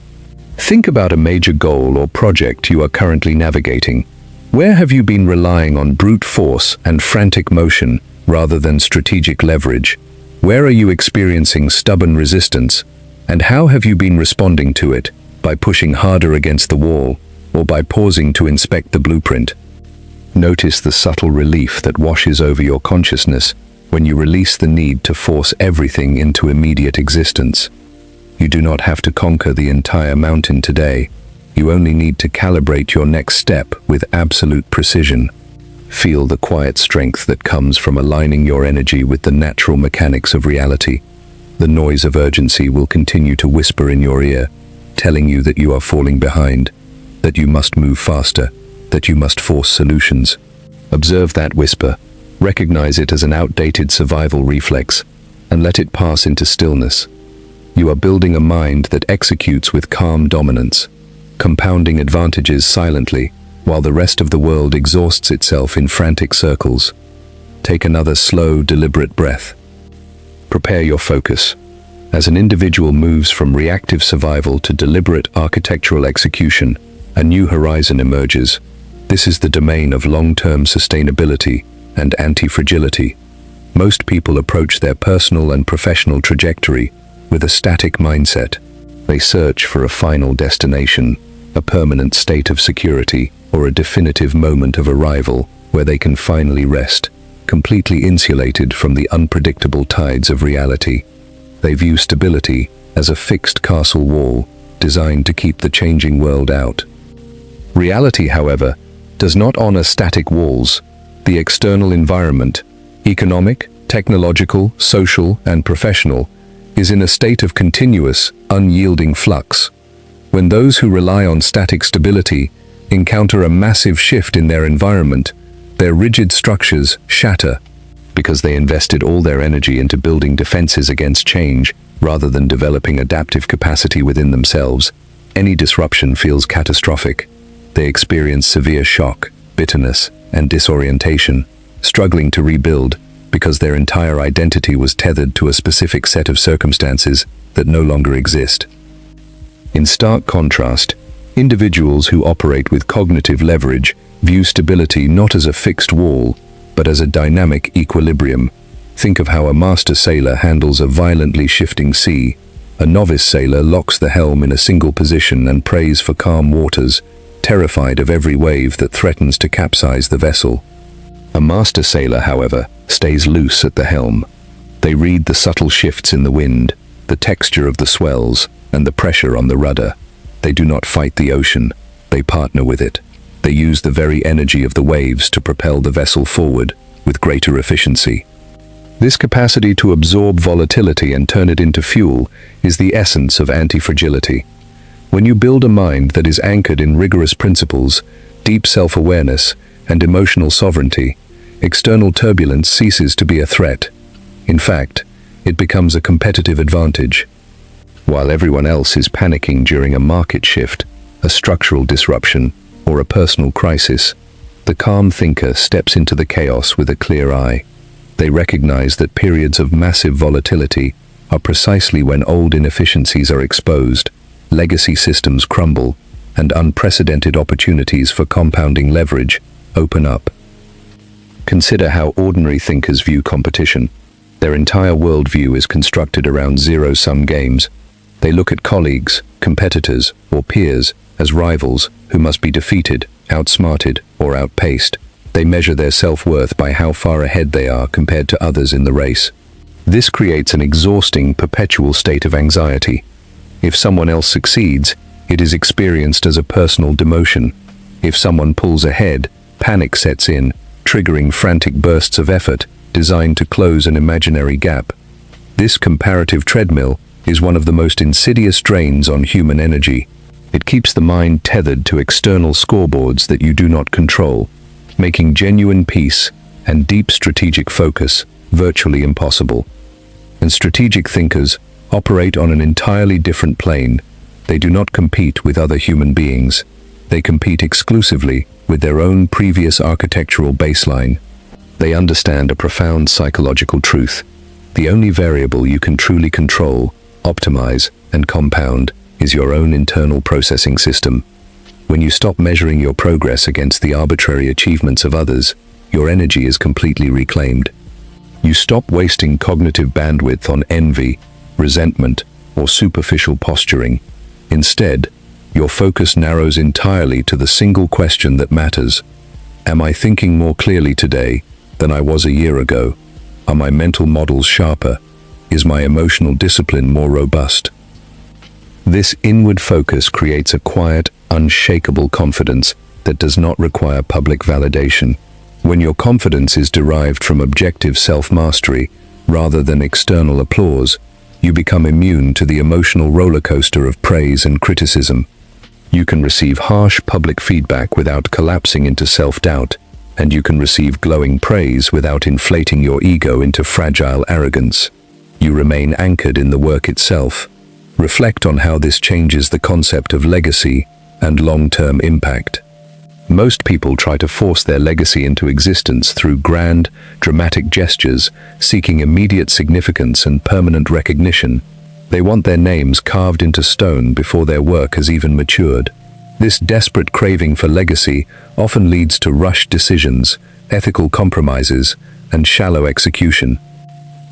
Think about a major goal or project you are currently navigating. Where have you been relying on brute force and frantic motion rather than strategic leverage? Where are you experiencing stubborn resistance, and how have you been responding to it? By pushing harder against the wall, or by pausing to inspect the blueprint? Notice the subtle relief that washes over your consciousness when you release the need to force everything into immediate existence. You do not have to conquer the entire mountain today. You only need to calibrate your next step with absolute precision. Feel the quiet strength that comes from aligning your energy with the natural mechanics of reality. The noise of urgency will continue to whisper in your ear, telling you that you are falling behind, that you must move faster, that you must force solutions. Observe that whisper, recognize it as an outdated survival reflex, and let it pass into stillness. You are building a mind that executes with calm dominance, compounding advantages silently, while the rest of the world exhausts itself in frantic circles. Take another slow, deliberate breath. Prepare your focus. As an individual moves from reactive survival to deliberate architectural execution, a new horizon emerges. This is the domain of long-term sustainability and anti-fragility. Most people approach their personal and professional trajectory with a static mindset. They search for a final destination, a permanent state of security, or a definitive moment of arrival where they can finally rest, completely insulated from the unpredictable tides of reality. They view stability as a fixed castle wall designed to keep the changing world out. Reality, however, does not honor static walls. The external environment, economic, technological, social, and professional, is in a state of continuous, unyielding flux. When those who rely on static stability encounter a massive shift in their environment, their rigid structures shatter because they invested all their energy into building defenses against change rather than developing adaptive capacity within themselves. Any disruption feels catastrophic. They experience severe shock, bitterness, and disorientation, struggling to rebuild because their entire identity was tethered to a specific set of circumstances that no longer exist. In stark contrast, individuals who operate with cognitive leverage view stability not as a fixed wall, but as a dynamic equilibrium. Think of how a master sailor handles a violently shifting sea. A novice sailor locks the helm in a single position and prays for calm waters, terrified of every wave that threatens to capsize the vessel. A master sailor, however, stays loose at the helm. They read the subtle shifts in the wind, the texture of the swells, and the pressure on the rudder. They do not fight the ocean, they partner with it. They use the very energy of the waves to propel the vessel forward with greater efficiency. This capacity to absorb volatility and turn it into fuel is the essence of anti-fragility. When you build a mind that is anchored in rigorous principles, deep self-awareness, and emotional sovereignty, external turbulence ceases to be a threat. In fact, it becomes a competitive advantage. While everyone else is panicking during a market shift, a structural disruption, or a personal crisis, the calm thinker steps into the chaos with a clear eye. They recognize that periods of massive volatility are precisely when old inefficiencies are exposed, legacy systems crumble, and unprecedented opportunities for compounding leverage open up. Consider how ordinary thinkers view competition. Their entire worldview is constructed around zero-sum games. They look at colleagues, competitors, or peers as rivals who must be defeated, outsmarted, or outpaced. They measure their self-worth by how far ahead they are compared to others in the race. This creates an exhausting, perpetual state of anxiety. If someone else succeeds, it is experienced as a personal demotion. If someone pulls ahead, panic sets in, triggering frantic bursts of effort designed to close an imaginary gap. This comparative treadmill is one of the most insidious drains on human energy. It keeps the mind tethered to external scoreboards that you do not control, making genuine peace and deep strategic focus virtually impossible. And strategic thinkers operate on an entirely different plane. They do not compete with other human beings. They compete exclusively with their own previous architectural baseline. They understand a profound psychological truth. The only variable you can truly control, optimize, and compound is your own internal processing system. When you stop measuring your progress against the arbitrary achievements of others, your energy is completely reclaimed. You stop wasting cognitive bandwidth on envy, resentment, or superficial posturing. Instead, your focus narrows entirely to the single question that matters. Am I thinking more clearly today than I was a year ago? Are my mental models sharper? Is my emotional discipline more robust? This inward focus creates a quiet, unshakable confidence that does not require public validation. When your confidence is derived from objective self-mastery rather than external applause, you become immune to the emotional roller coaster of praise and criticism. You can receive harsh public feedback without collapsing into self-doubt, and you can receive glowing praise without inflating your ego into fragile arrogance. You remain anchored in the work itself. Reflect on how this changes the concept of legacy and long-term impact. Most people try to force their legacy into existence through grand, dramatic gestures, seeking immediate significance and permanent recognition. They want their names carved into stone before their work has even matured. This desperate craving for legacy often leads to rushed decisions, ethical compromises, and shallow execution.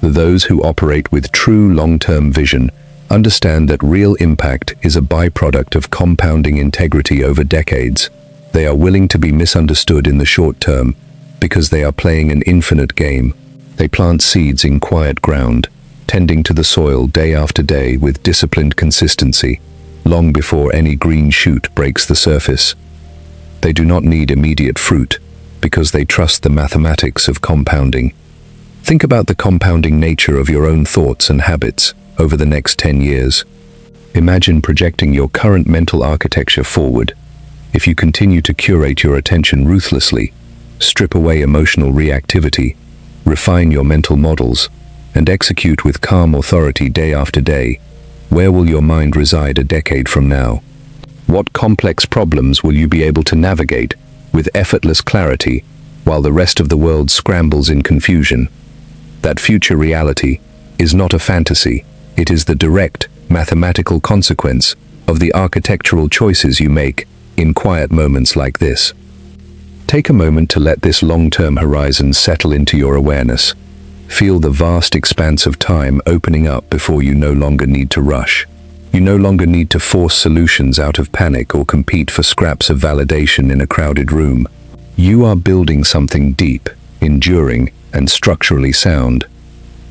Those who operate with true long-term vision understand that real impact is a byproduct of compounding integrity over decades. They are willing to be misunderstood in the short term because they are playing an infinite game. They plant seeds in quiet ground, tending to the soil day after day with disciplined consistency, long before any green shoot breaks the surface. They do not need immediate fruit because they trust the mathematics of compounding. Think about the compounding nature of your own thoughts and habits over the next 10 years. Imagine projecting your current mental architecture forward. If you continue to curate your attention ruthlessly, strip away emotional reactivity, refine your mental models, and execute with calm authority day after day, where will your mind reside a decade from now? What complex problems will you be able to navigate with effortless clarity while the rest of the world scrambles in confusion? That future reality is not a fantasy. It is the direct, mathematical consequence of the architectural choices you make in quiet moments like this. Take a moment to let this long-term horizon settle into your awareness. Feel the vast expanse of time opening up before you no longer need to rush. You no longer need to force solutions out of panic or compete for scraps of validation in a crowded room. You are building something deep, enduring, and structurally sound.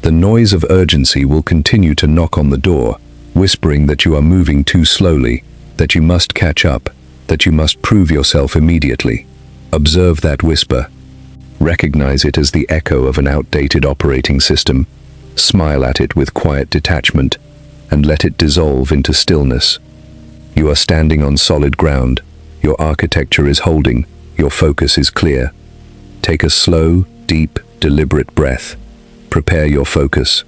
The noise of urgency will continue to knock on the door, whispering that you are moving too slowly, that you must catch up, that you must prove yourself immediately. Observe that whisper. Recognize it as the echo of an outdated operating system. Smile at it with quiet detachment, and let it dissolve into stillness. You are standing on solid ground. Your architecture is holding. Your focus is clear. Take a slow, deep, deliberate breath. Prepare your focus.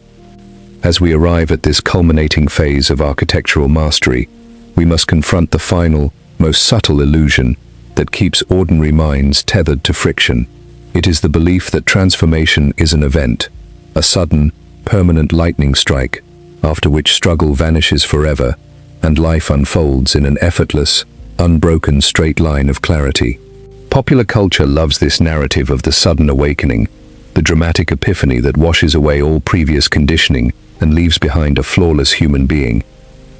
As we arrive at this culminating phase of architectural mastery, we must confront the final, most subtle illusion that keeps ordinary minds tethered to friction. It is the belief that transformation is an event, a sudden, permanent lightning strike, after which struggle vanishes forever, and life unfolds in an effortless, unbroken straight line of clarity. Popular culture loves this narrative of the sudden awakening, the dramatic epiphany that washes away all previous conditioning and leaves behind a flawless human being.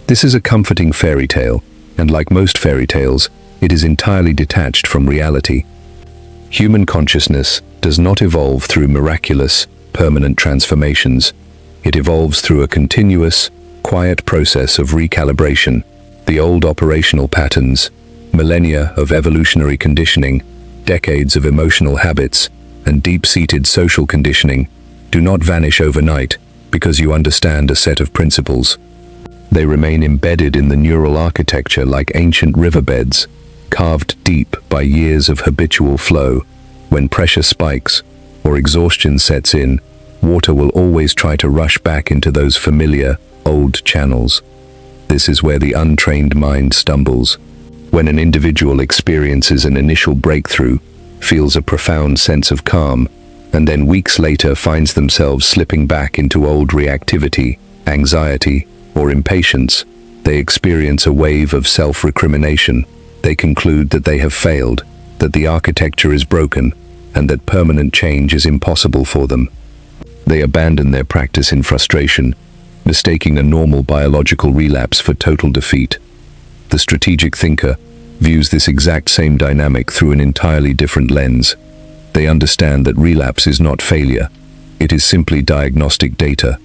This is a comforting fairy tale, and like most fairy tales, it is entirely detached from reality. Human consciousness does not evolve through miraculous, permanent transformations. It evolves through a continuous, quiet process of recalibration. The old operational patterns, millennia of evolutionary conditioning, decades of emotional habits, and deep-seated social conditioning do not vanish overnight because you understand a set of principles. They remain embedded in the neural architecture like ancient riverbeds, carved deep by years of habitual flow. When pressure spikes or exhaustion sets in, water will always try to rush back into those familiar, old channels. This is where the untrained mind stumbles. When an individual experiences an initial breakthrough, feels a profound sense of calm, and then weeks later finds themselves slipping back into old reactivity, anxiety, or impatience, they experience a wave of self-recrimination. They conclude that they have failed, that the architecture is broken, and that permanent change is impossible for them. They abandon their practice in frustration, mistaking a normal biological relapse for total defeat. The strategic thinker views this exact same dynamic through an entirely different lens. They understand that relapse is not failure, it is simply diagnostic data.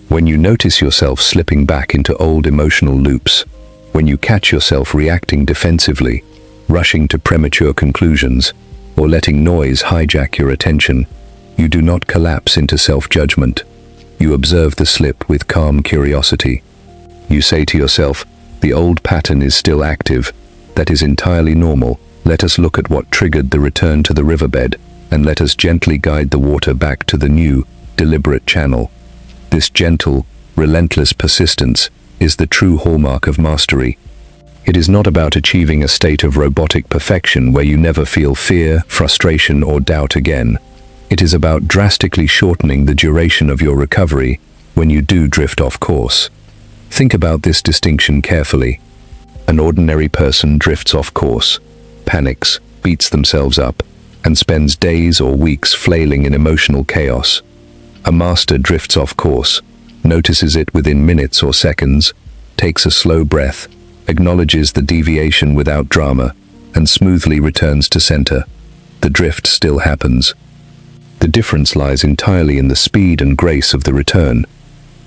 When you notice yourself slipping back into old emotional loops, when you catch yourself reacting defensively, rushing to premature conclusions, or letting noise hijack your attention, you do not collapse into self-judgment. You observe the slip with calm curiosity. You say to yourself, the old pattern is still active. That is entirely normal. Let us look at what triggered the return to the riverbed, and let us gently guide the water back to the new, deliberate channel. This gentle, relentless persistence is the true hallmark of mastery. It is not about achieving a state of robotic perfection where you never feel fear, frustration, or doubt again. It is about drastically shortening the duration of your recovery when you do drift off course. Think about this distinction carefully. An ordinary person drifts off course, panics, beats themselves up, and spends days or weeks flailing in emotional chaos. A master drifts off course, notices it within minutes or seconds, takes a slow breath, acknowledges the deviation without drama, and smoothly returns to center. The drift still happens. The difference lies entirely in the speed and grace of the return.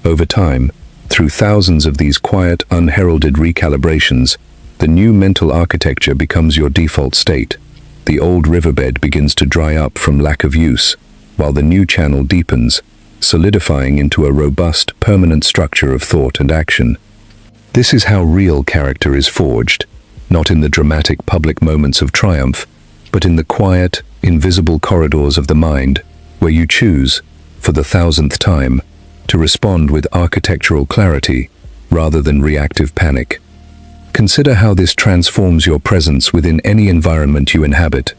Over time, through thousands of these quiet, unheralded recalibrations, the new mental architecture becomes your default state. The old riverbed begins to dry up from lack of use, while the new channel deepens, solidifying into a robust, permanent structure of thought and action. This is how real character is forged, not in the dramatic public moments of triumph, but in the quiet, invisible corridors of the mind, where you choose, for the 1000th time, to respond with architectural clarity rather than reactive panic. Consider how this transforms your presence within any environment you inhabit.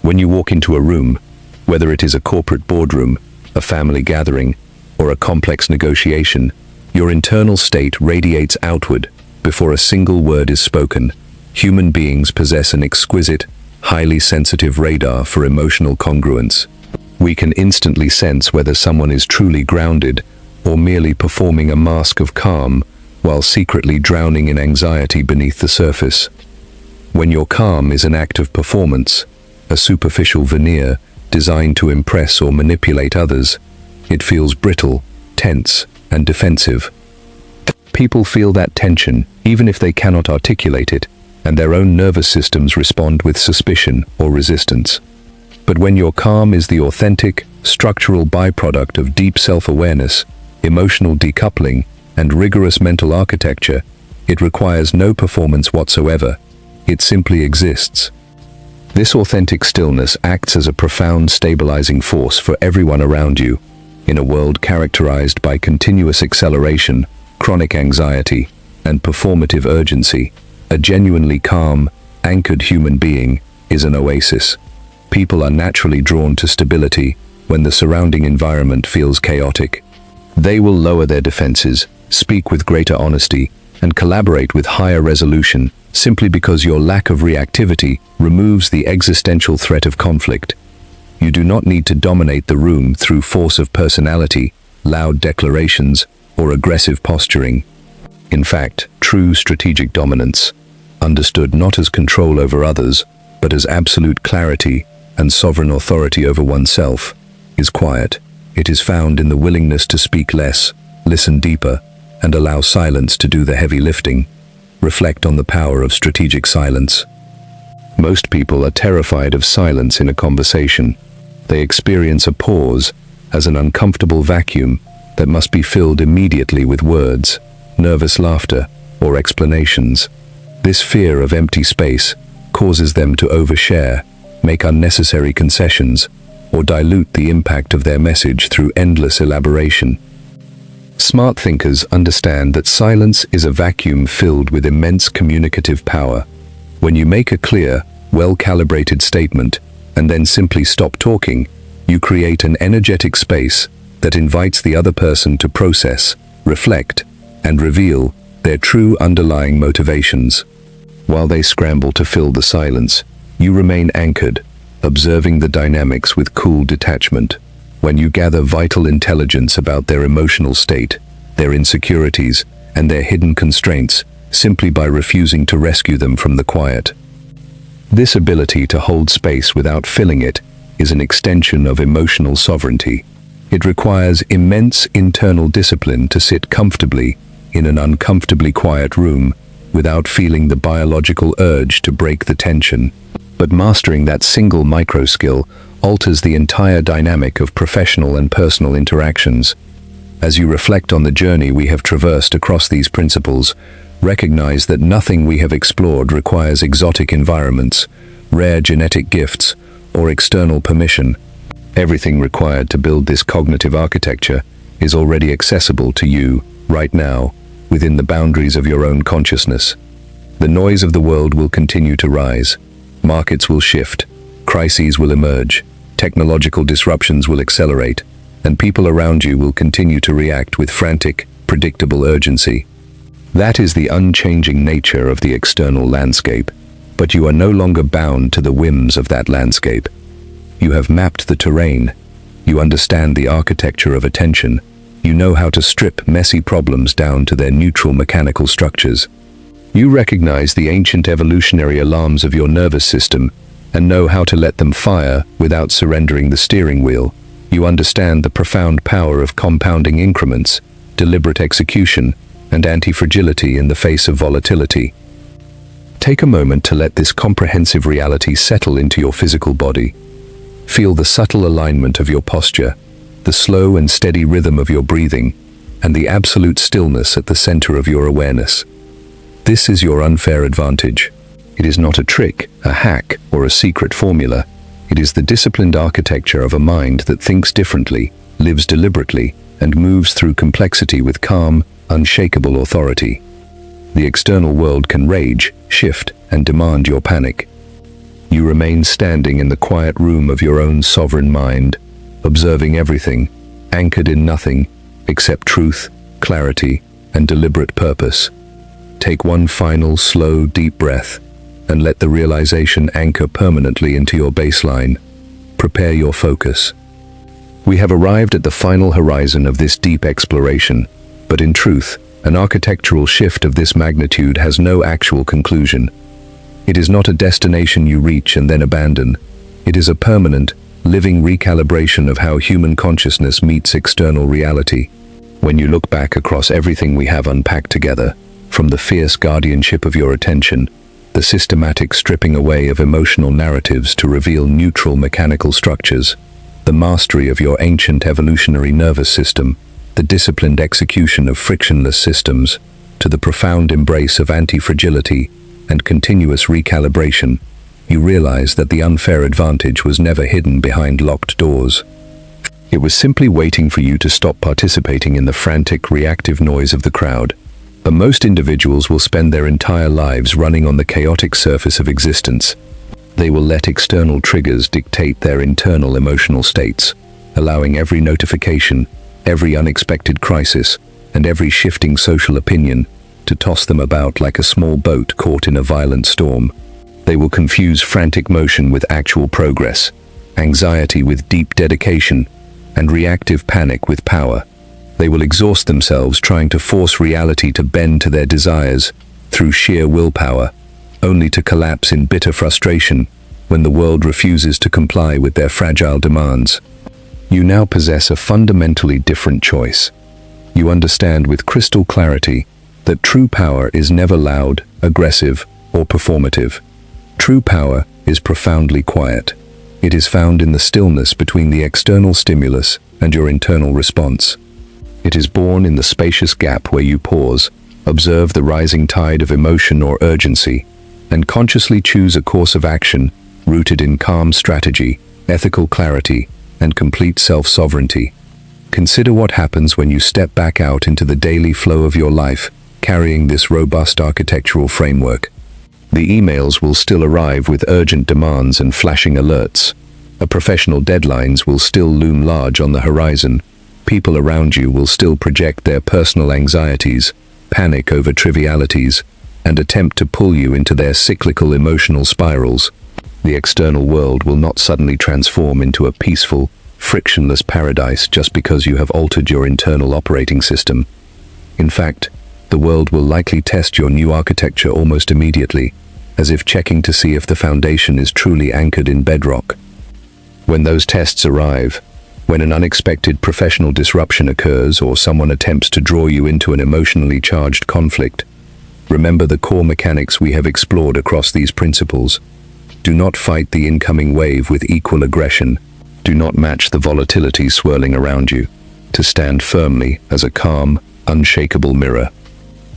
When you walk into a room, whether it is a corporate boardroom, a family gathering, or a complex negotiation, your internal state radiates outward before a single word is spoken. Human beings possess an exquisite, highly sensitive radar for emotional congruence. We can instantly sense whether someone is truly grounded or merely performing a mask of calm while secretly drowning in anxiety beneath the surface. When your calm is an act of performance, a superficial veneer designed to impress or manipulate others, it feels brittle, tense, and defensive. People feel that tension even if they cannot articulate it, and their own nervous systems respond with suspicion or resistance. But when your calm is the authentic, structural byproduct of deep self-awareness, emotional decoupling, and rigorous mental architecture, it requires no performance whatsoever. It simply exists. This authentic stillness acts as a profound stabilizing force for everyone around you. In a world characterized by continuous acceleration, chronic anxiety, and performative urgency, a genuinely calm, anchored human being is an oasis. People are naturally drawn to stability when the surrounding environment feels chaotic. They will lower their defenses, speak with greater honesty, and collaborate with higher resolution simply because your lack of reactivity removes the existential threat of conflict. You do not need to dominate the room through force of personality, loud declarations, or aggressive posturing. In fact, true strategic dominance, understood not as control over others, but as absolute clarity and sovereign authority over oneself, is quiet. It is found in the willingness to speak less, listen deeper, and allow silence to do the heavy lifting. Reflect on the power of strategic silence. Most people are terrified of silence in a conversation. They experience a pause as an uncomfortable vacuum that must be filled immediately with words, nervous laughter, or explanations. This fear of empty space causes them to overshare, make unnecessary concessions, or dilute the impact of their message through endless elaboration. Smart thinkers understand that silence is a vacuum filled with immense communicative power. When you make a clear, well-calibrated statement, and then simply stop talking, you create an energetic space that invites the other person to process, reflect, and reveal their true underlying motivations. While they scramble to fill the silence, you remain anchored, observing the dynamics with cool detachment. When you gather vital intelligence about their emotional state, their insecurities, and their hidden constraints, simply by refusing to rescue them from the quiet. This ability to hold space without filling it is an extension of emotional sovereignty. It requires immense internal discipline to sit comfortably in an uncomfortably quiet room without feeling the biological urge to break the tension. But mastering that single micro-skill alters the entire dynamic of professional and personal interactions. As you reflect on the journey we have traversed across these principles, recognize that nothing we have explored requires exotic environments, rare genetic gifts, or external permission. Everything required to build this cognitive architecture is already accessible to you, right now, within the boundaries of your own consciousness. The noise of the world will continue to rise. Markets will shift, crises will emerge, technological disruptions will accelerate, and people around you will continue to react with frantic, predictable urgency. That is the unchanging nature of the external landscape, but you are no longer bound to the whims of that landscape. You have mapped the terrain. You understand the architecture of attention. You know how to strip messy problems down to their neutral mechanical structures. You recognize the ancient evolutionary alarms of your nervous system and know how to let them fire without surrendering the steering wheel. You understand the profound power of compounding increments, deliberate execution, and anti-fragility in the face of volatility. Take a moment to let this comprehensive reality settle into your physical body. Feel the subtle alignment of your posture, the slow and steady rhythm of your breathing, and the absolute stillness at the center of your awareness. This is your unfair advantage. It is not a trick, a hack, or a secret formula. It is the disciplined architecture of a mind that thinks differently, lives deliberately, and moves through complexity with calm, unshakable authority. The external world can rage, shift, and demand your panic. You remain standing in the quiet room of your own sovereign mind, observing everything, anchored in nothing except truth, clarity, and deliberate purpose. Take one final, slow, deep breath, and let the realization anchor permanently into your baseline. Prepare your focus. We have arrived at the final horizon of this deep exploration, but in truth, an architectural shift of this magnitude has no actual conclusion. It is not a destination you reach and then abandon. It is a permanent, living recalibration of how human consciousness meets external reality. When you look back across everything we have unpacked together, from the fierce guardianship of your attention, the systematic stripping away of emotional narratives to reveal neutral mechanical structures, the mastery of your ancient evolutionary nervous system, the disciplined execution of frictionless systems, to the profound embrace of anti-fragility and continuous recalibration, you realize that the unfair advantage was never hidden behind locked doors. It was simply waiting for you to stop participating in the frantic, reactive noise of the crowd. But most individuals will spend their entire lives running on the chaotic surface of existence. They will let external triggers dictate their internal emotional states, allowing every notification, every unexpected crisis, and every shifting social opinion to toss them about like a small boat caught in a violent storm. They will confuse frantic motion with actual progress, anxiety with deep dedication, and reactive panic with power. They will exhaust themselves trying to force reality to bend to their desires through sheer willpower, only to collapse in bitter frustration when the world refuses to comply with their fragile demands. You now possess a fundamentally different choice. You understand with crystal clarity that true power is never loud, aggressive, or performative. True power is profoundly quiet. It is found in the stillness between the external stimulus and your internal response. It is born in the spacious gap where you pause, observe the rising tide of emotion or urgency, and consciously choose a course of action rooted in calm strategy, ethical clarity, and complete self-sovereignty. Consider what happens when you step back out into the daily flow of your life, carrying this robust architectural framework. The emails will still arrive with urgent demands and flashing alerts. Professional deadlines will still loom large on the horizon. People around you will still project their personal anxieties, panic over trivialities, and attempt to pull you into their cyclical emotional spirals. The external world will not suddenly transform into a peaceful, frictionless paradise just because you have altered your internal operating system. In fact, the world will likely test your new architecture almost immediately, as if checking to see if the foundation is truly anchored in bedrock. When those tests arrive, when an unexpected professional disruption occurs or someone attempts to draw you into an emotionally charged conflict, remember the core mechanics we have explored across these principles. Do not fight the incoming wave with equal aggression. Do not match the volatility swirling around you. To stand firmly as a calm, unshakable mirror.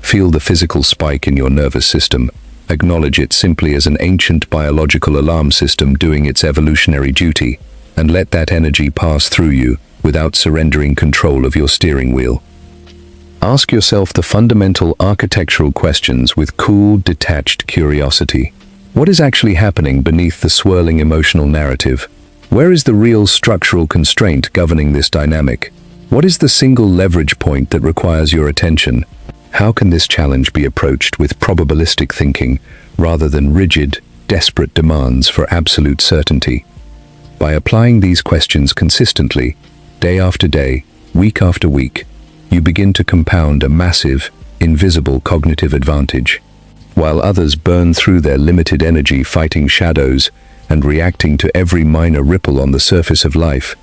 Feel the physical spike in your nervous system. Acknowledge it simply as an ancient biological alarm system doing its evolutionary duty, and let that energy pass through you without surrendering control of your steering wheel. Ask yourself the fundamental architectural questions with cool, detached curiosity. What is actually happening beneath the swirling emotional narrative? Where is the real structural constraint governing this dynamic? What is the single leverage point that requires your attention? How can this challenge be approached with probabilistic thinking rather than rigid, desperate demands for absolute certainty? By applying these questions consistently, day after day, week after week, you begin to compound a massive, invisible cognitive advantage. While others burn through their limited energy fighting shadows and reacting to every minor ripple on the surface of life,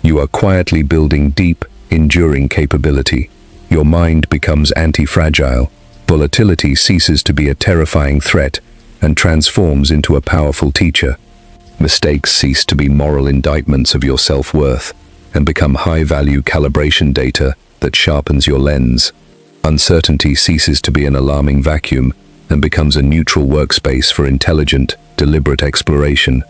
you are quietly building deep, enduring capability. Your mind becomes anti-fragile. Volatility ceases to be a terrifying threat and transforms into a powerful teacher. Mistakes cease to be moral indictments of your self-worth and become high-value calibration data that sharpens your lens. Uncertainty ceases to be an alarming vacuum and becomes a neutral workspace for intelligent, deliberate exploration.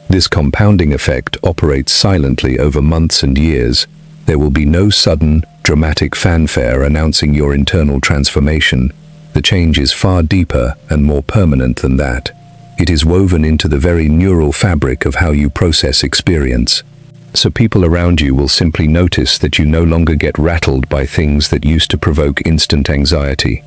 This compounding effect operates silently over months and years. There will be no sudden, dramatic fanfare announcing your internal transformation. The change is far deeper and more permanent than that. It is woven into the very neural fabric of how you process experience. So people around you will simply notice that you no longer get rattled by things that used to provoke instant anxiety.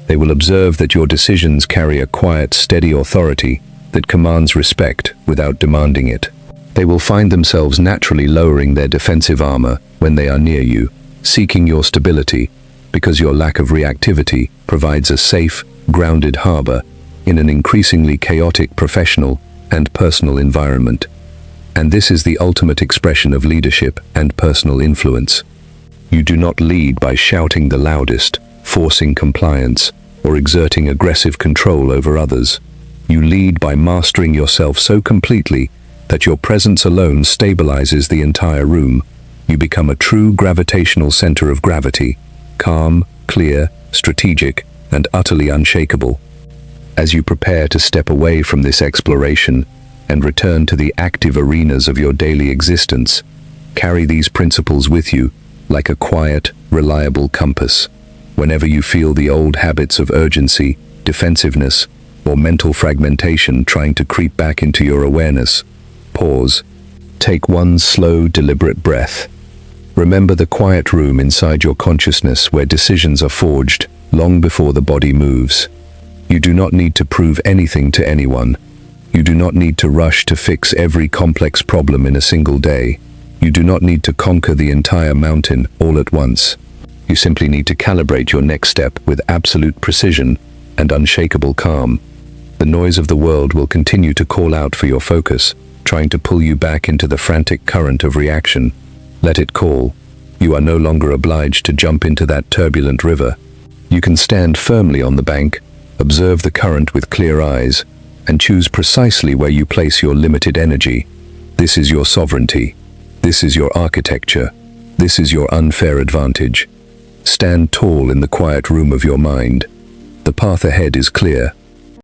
They will observe that your decisions carry a quiet, steady authority that commands respect without demanding it. They will find themselves naturally lowering their defensive armor when they are near you, seeking your stability, because your lack of reactivity provides a safe, grounded harbor in an increasingly chaotic professional and personal environment. And this is the ultimate expression of leadership and personal influence. You do not lead by shouting the loudest, forcing compliance, or exerting aggressive control over others. You lead by mastering yourself so completely that your presence alone stabilizes the entire room. You become a true gravitational center of gravity, calm, clear, strategic, and utterly unshakable. As you prepare to step away from this exploration and return to the active arenas of your daily existence, carry these principles with you like a quiet, reliable compass. Whenever you feel the old habits of urgency, defensiveness, or mental fragmentation trying to creep back into your awareness, pause. Take one slow, deliberate breath. Remember the quiet room inside your consciousness where decisions are forged long before the body moves. You do not need to prove anything to anyone. You do not need to rush to fix every complex problem in a single day. You do not need to conquer the entire mountain all at once. You simply need to calibrate your next step with absolute precision and unshakable calm. The noise of the world will continue to call out for your focus, trying to pull you back into the frantic current of reaction. Let it call. You are no longer obliged to jump into that turbulent river. You can stand firmly on the bank, observe the current with clear eyes, and choose precisely where you place your limited energy. This is your sovereignty. This is your architecture. This is your unfair advantage. Stand tall in the quiet room of your mind. The path ahead is clear,